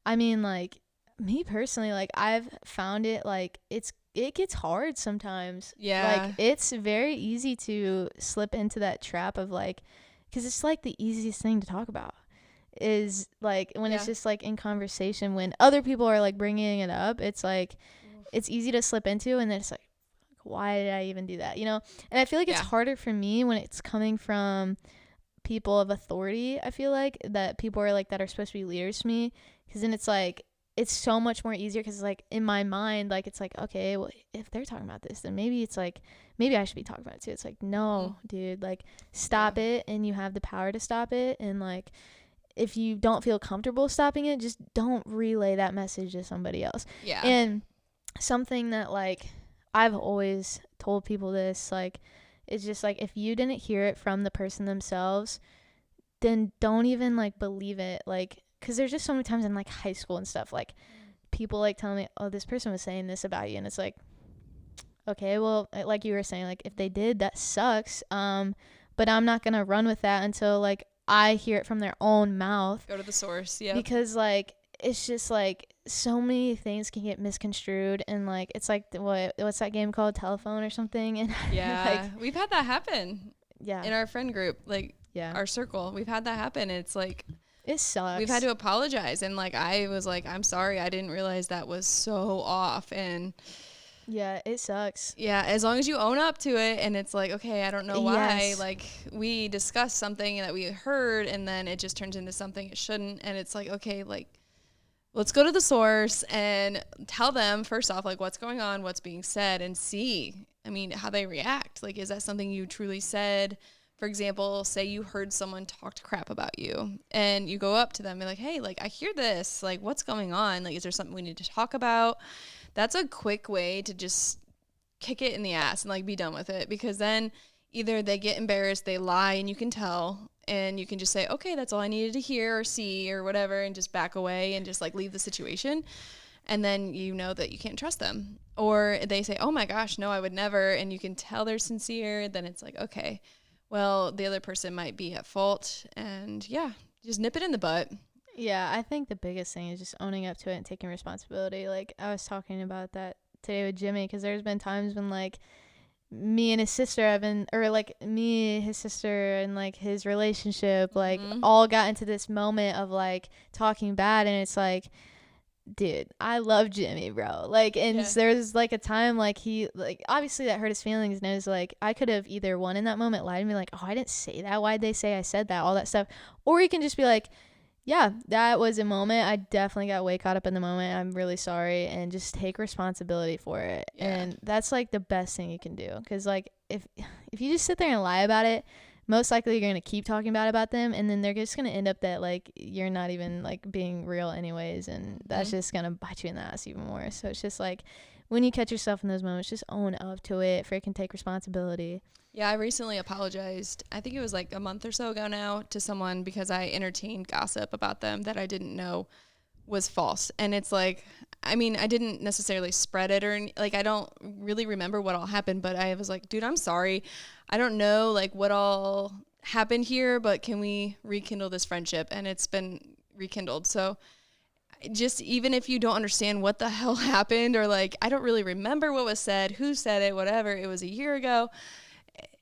I mean, like, me personally, like, I've found it, like, it gets hard sometimes. Yeah. Like, it's very easy to slip into that trap of, like, because it's like the easiest thing to talk about is like when it's just like in conversation, when other people are like bringing it up, it's like it's easy to slip into, and then it's like, why did I even do that, you know? And I feel like it's harder for me when it's coming from people of authority. I feel like that people are like that are supposed to be leaders to me, because then it's like it's so much more easier, because like in my mind, like it's like, okay, well, if they're talking about this, then maybe it's like maybe I should be talking about it too. It's like, no, dude, like stop it, and you have the power to stop it. And like, if you don't feel comfortable stopping it, just don't relay that message to somebody else. Yeah. And something that, like, I've always told people this, like, it's just, like, if you didn't hear it from the person themselves, then don't even, like, believe it. Like, because there's just so many times in, like, high school and stuff, like, people, like, telling me, oh, this person was saying this about you. And it's like, okay, well, like you were saying, like, if they did, that sucks. But I'm not going to run with that until, like, I hear it from their own mouth. Go to the source. Yeah. Because like it's just like so many things can get misconstrued, and like it's like what's that game called, Telephone or something? And yeah, like, we've had that happen. Yeah. In our friend group, like our circle. We've had that happen. It's like, it sucks. We've had to apologize. And like, I was like, I'm sorry. I didn't realize that was so off. And yeah, it sucks. Yeah, as long as you own up to it and it's like, okay, I don't know why. Yes. Like, we discussed something that we heard and then it just turns into something it shouldn't. And it's like, okay, like, let's go to the source and tell them first off, like, what's going on, what's being said, and see, I mean, how they react. Like, is that something you truly said? For example, say you heard someone talked crap about you and you go up to them and be like, hey, like, I hear this, like, what's going on? Like, is there something we need to talk about? That's a quick way to just kick it in the ass and like be done with it, because then either they get embarrassed, they lie, and you can tell, and you can just say, okay, that's all I needed to hear or see or whatever, and just back away and just like leave the situation. And then you know that you can't trust them. Or they say, oh my gosh, no, I would never. And you can tell they're sincere. Then it's like, okay, well, the other person might be at fault, and yeah, just nip it in the butt. Yeah, I think the biggest thing is just owning up to it and taking responsibility. Like, I was talking about that today with Jimmy, because there's been times when, like, me and his sister have been, or, like, me, his sister, and, like, his relationship, like, all got into this moment of, like, talking bad, and it's like, dude, I love Jimmy, bro. Like, and there's, like, a time, like, he, like, obviously that hurt his feelings, and it was, like, I could have either, one, in that moment, lied to me, like, oh, I didn't say that, why'd they say I said that, all that stuff, or you can just be like, yeah, that was a moment. I definitely got way caught up in the moment. I'm really sorry, and just take responsibility for it. Yeah. And that's like the best thing you can do, because like if you just sit there and lie about it, most likely you're going to keep talking about them, and then they're just going to end up that like you're not even like being real anyways, and that's just going to bite you in the ass even more. So it's just like, when you catch yourself in those moments, just own up to it, freaking take responsibility. Yeah, I recently apologized, I think it was like a month or so ago now, to someone because I entertained gossip about them that I didn't know was false. And it's like, I mean, I didn't necessarily spread it or like, I don't really remember what all happened, but I was like, dude, I'm sorry. I don't know like what all happened here, but can we rekindle this friendship? And it's been rekindled. So just even if you don't understand what the hell happened, or like, I don't really remember what was said, who said it, whatever, it was a year ago.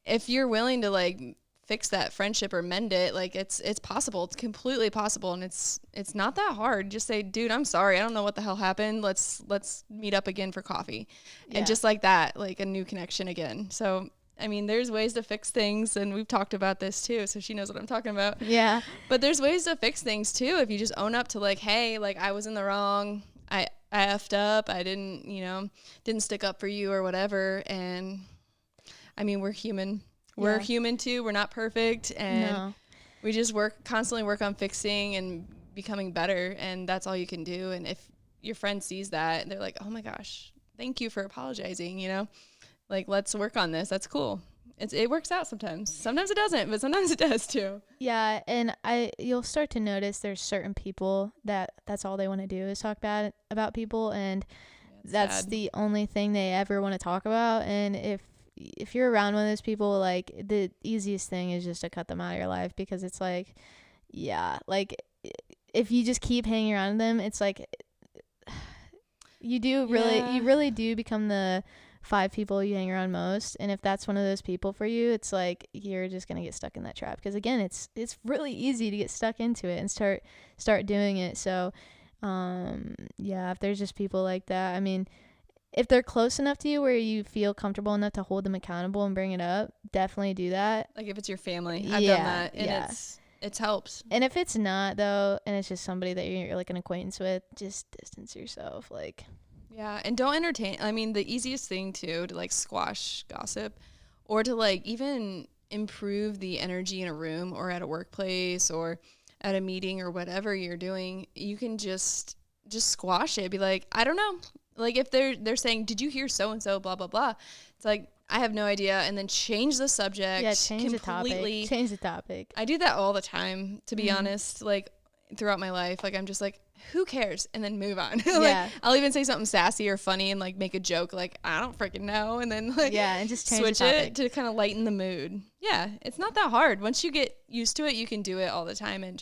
If you're willing to like fix that friendship or mend it, like it's possible. It's completely possible, and it's not that hard. Just say, dude, I'm sorry, I don't know what the hell happened. Let's meet up again for coffee. Yeah. And just like that, like a new connection again. So I mean, there's ways to fix things, and we've talked about this too, so she knows what I'm talking about. Yeah. But there's ways to fix things too if you just own up to like, hey, like I was in the wrong. I effed up. I didn't stick up for you or whatever. And I mean, we're human. We're human too. We're not perfect, and we just constantly work on fixing and becoming better, and that's all you can do. And if your friend sees that, they're like, oh my gosh, thank you for apologizing, like, let's work on this. That's cool. It works out sometimes. Sometimes it doesn't, but sometimes it does too. Yeah, and you'll start to notice there's certain people that's all they want to do is talk bad about people, and that's sad. The only thing they ever want to talk about. And if you're around one of those people, like, the easiest thing is just to cut them out of your life, because it's like, yeah, like, if you just keep hanging around them, it's like, you really do become the 5 people you hang around most. And if that's one of those people for you, it's like, you're just gonna get stuck in that trap, because again, it's really easy to get stuck into it and start doing it. So if there's just people like that, I mean, if they're close enough to you where you feel comfortable enough to hold them accountable and bring it up, definitely do that. Like if it's your family, I've done that, and it helps. And if it's not though, and it's just somebody that you're like an acquaintance with, just distance yourself. Like, yeah, and don't entertain. I mean, the easiest thing too to like squash gossip, or to like even improve the energy in a room or at a workplace or at a meeting or whatever you're doing, you can just squash it. Be like, I don't know. Like if they're saying, did you hear so and so, blah blah blah, it's like, I have no idea, and then change the subject. Yeah, change the topic. I do that all the time, to be honest. Like throughout my life, like I'm just like, who cares, and then move on. Like I'll even say something sassy or funny and like make a joke, like I don't freaking know, and then like and just change switch the topic. it to kind of lighten the mood. Yeah, it's not that hard. Once you get used to it, you can do it all the time, and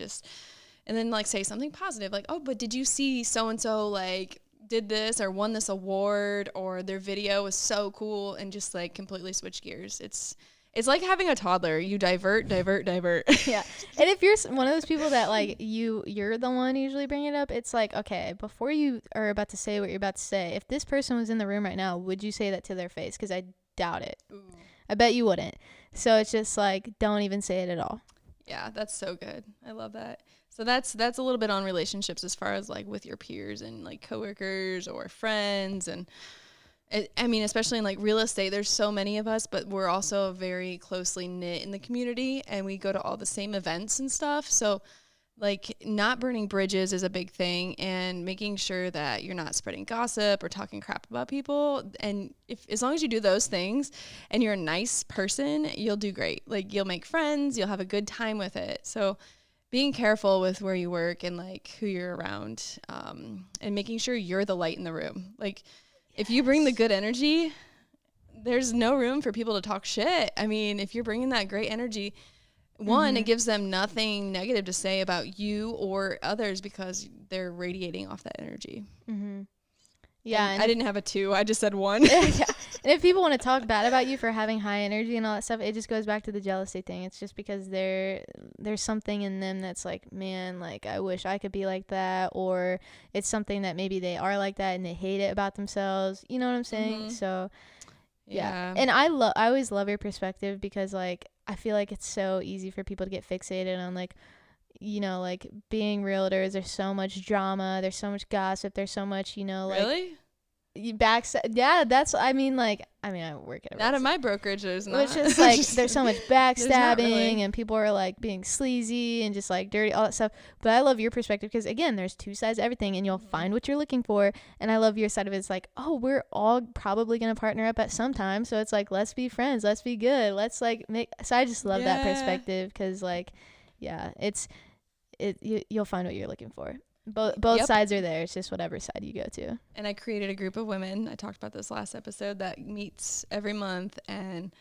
then like say something positive, like, oh, but did you see so and so like did this or won this award, or their video was so cool, and just like completely switch gears. It's It's like having a toddler. You divert. Yeah. And if you're one of those people that like you're the one usually bringing it up, it's like, okay, before you are about to say what you're about to say, if this person was in the room right now, would you say that to their face? Because I doubt it. Ooh. I bet you wouldn't. So it's just like, don't even say it at all. Yeah, that's so good. I love that. So that's a little bit on relationships as far as like with your peers and like coworkers or friends. And I mean, especially in like real estate, there's so many of us, but we're also very closely knit in the community and we go to all the same events and stuff. So like not burning bridges is a big thing, and making sure that you're not spreading gossip or talking crap about people. And as long as you do those things and you're a nice person, you'll do great. Like you'll make friends, you'll have a good time with it. So being careful with where you work and like who you're around, and making sure you're the light in the room. Like, if you bring the good energy, there's no room for people to talk shit. I mean, if you're bringing that great energy, one, it gives them nothing negative to say about you or others because they're radiating off that energy. Mm-hmm. Yeah. And I didn't have a 2. I just said 1. Yeah. And if people want to talk bad about you for having high energy and all that stuff, it just goes back to the jealousy thing. It's just because there's something in them that's like, man, like I wish I could be like that, or it's something that maybe they are like that and they hate it about themselves. You know what I'm saying? Mm-hmm. So yeah. And I always love your perspective, because like I feel like it's so easy for people to get fixated on like, you know, like being realtors. There's so much drama, there's so much gossip, there's so much, you know, like really yeah, that's I work at a not in my brokerage, there's not. Which is like there's so much backstabbing really. And people are like being sleazy and just like dirty, all that stuff. But I love your perspective, because again, there's 2 sides to everything and you'll find what you're looking for. And I love your side of it. It's like, oh, we're all probably gonna partner up at some time, so it's like, let's be friends, let's be good, let's like make. So I just love that perspective, because like yeah, you'll find what you're looking for. Both sides are there. It's just whatever side you go to. And I created a group of women, I talked about this last episode, that meets every month, and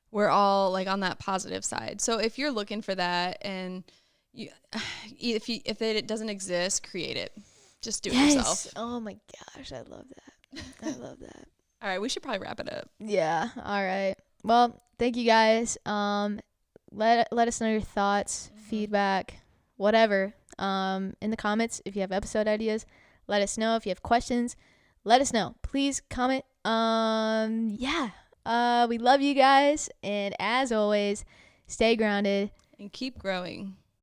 we're all like on that positive side. So if you're looking for that, and if it doesn't exist, create it. Just do it yourself. Oh my gosh, I love that. I love that. All right, we should probably wrap it up. Yeah. All right. Well, thank you guys. Let us know your thoughts, feedback, whatever. In the comments. If you have episode ideas, let us know. If you have questions, let us know. Please comment. We love you guys, and as always, stay grounded and keep growing.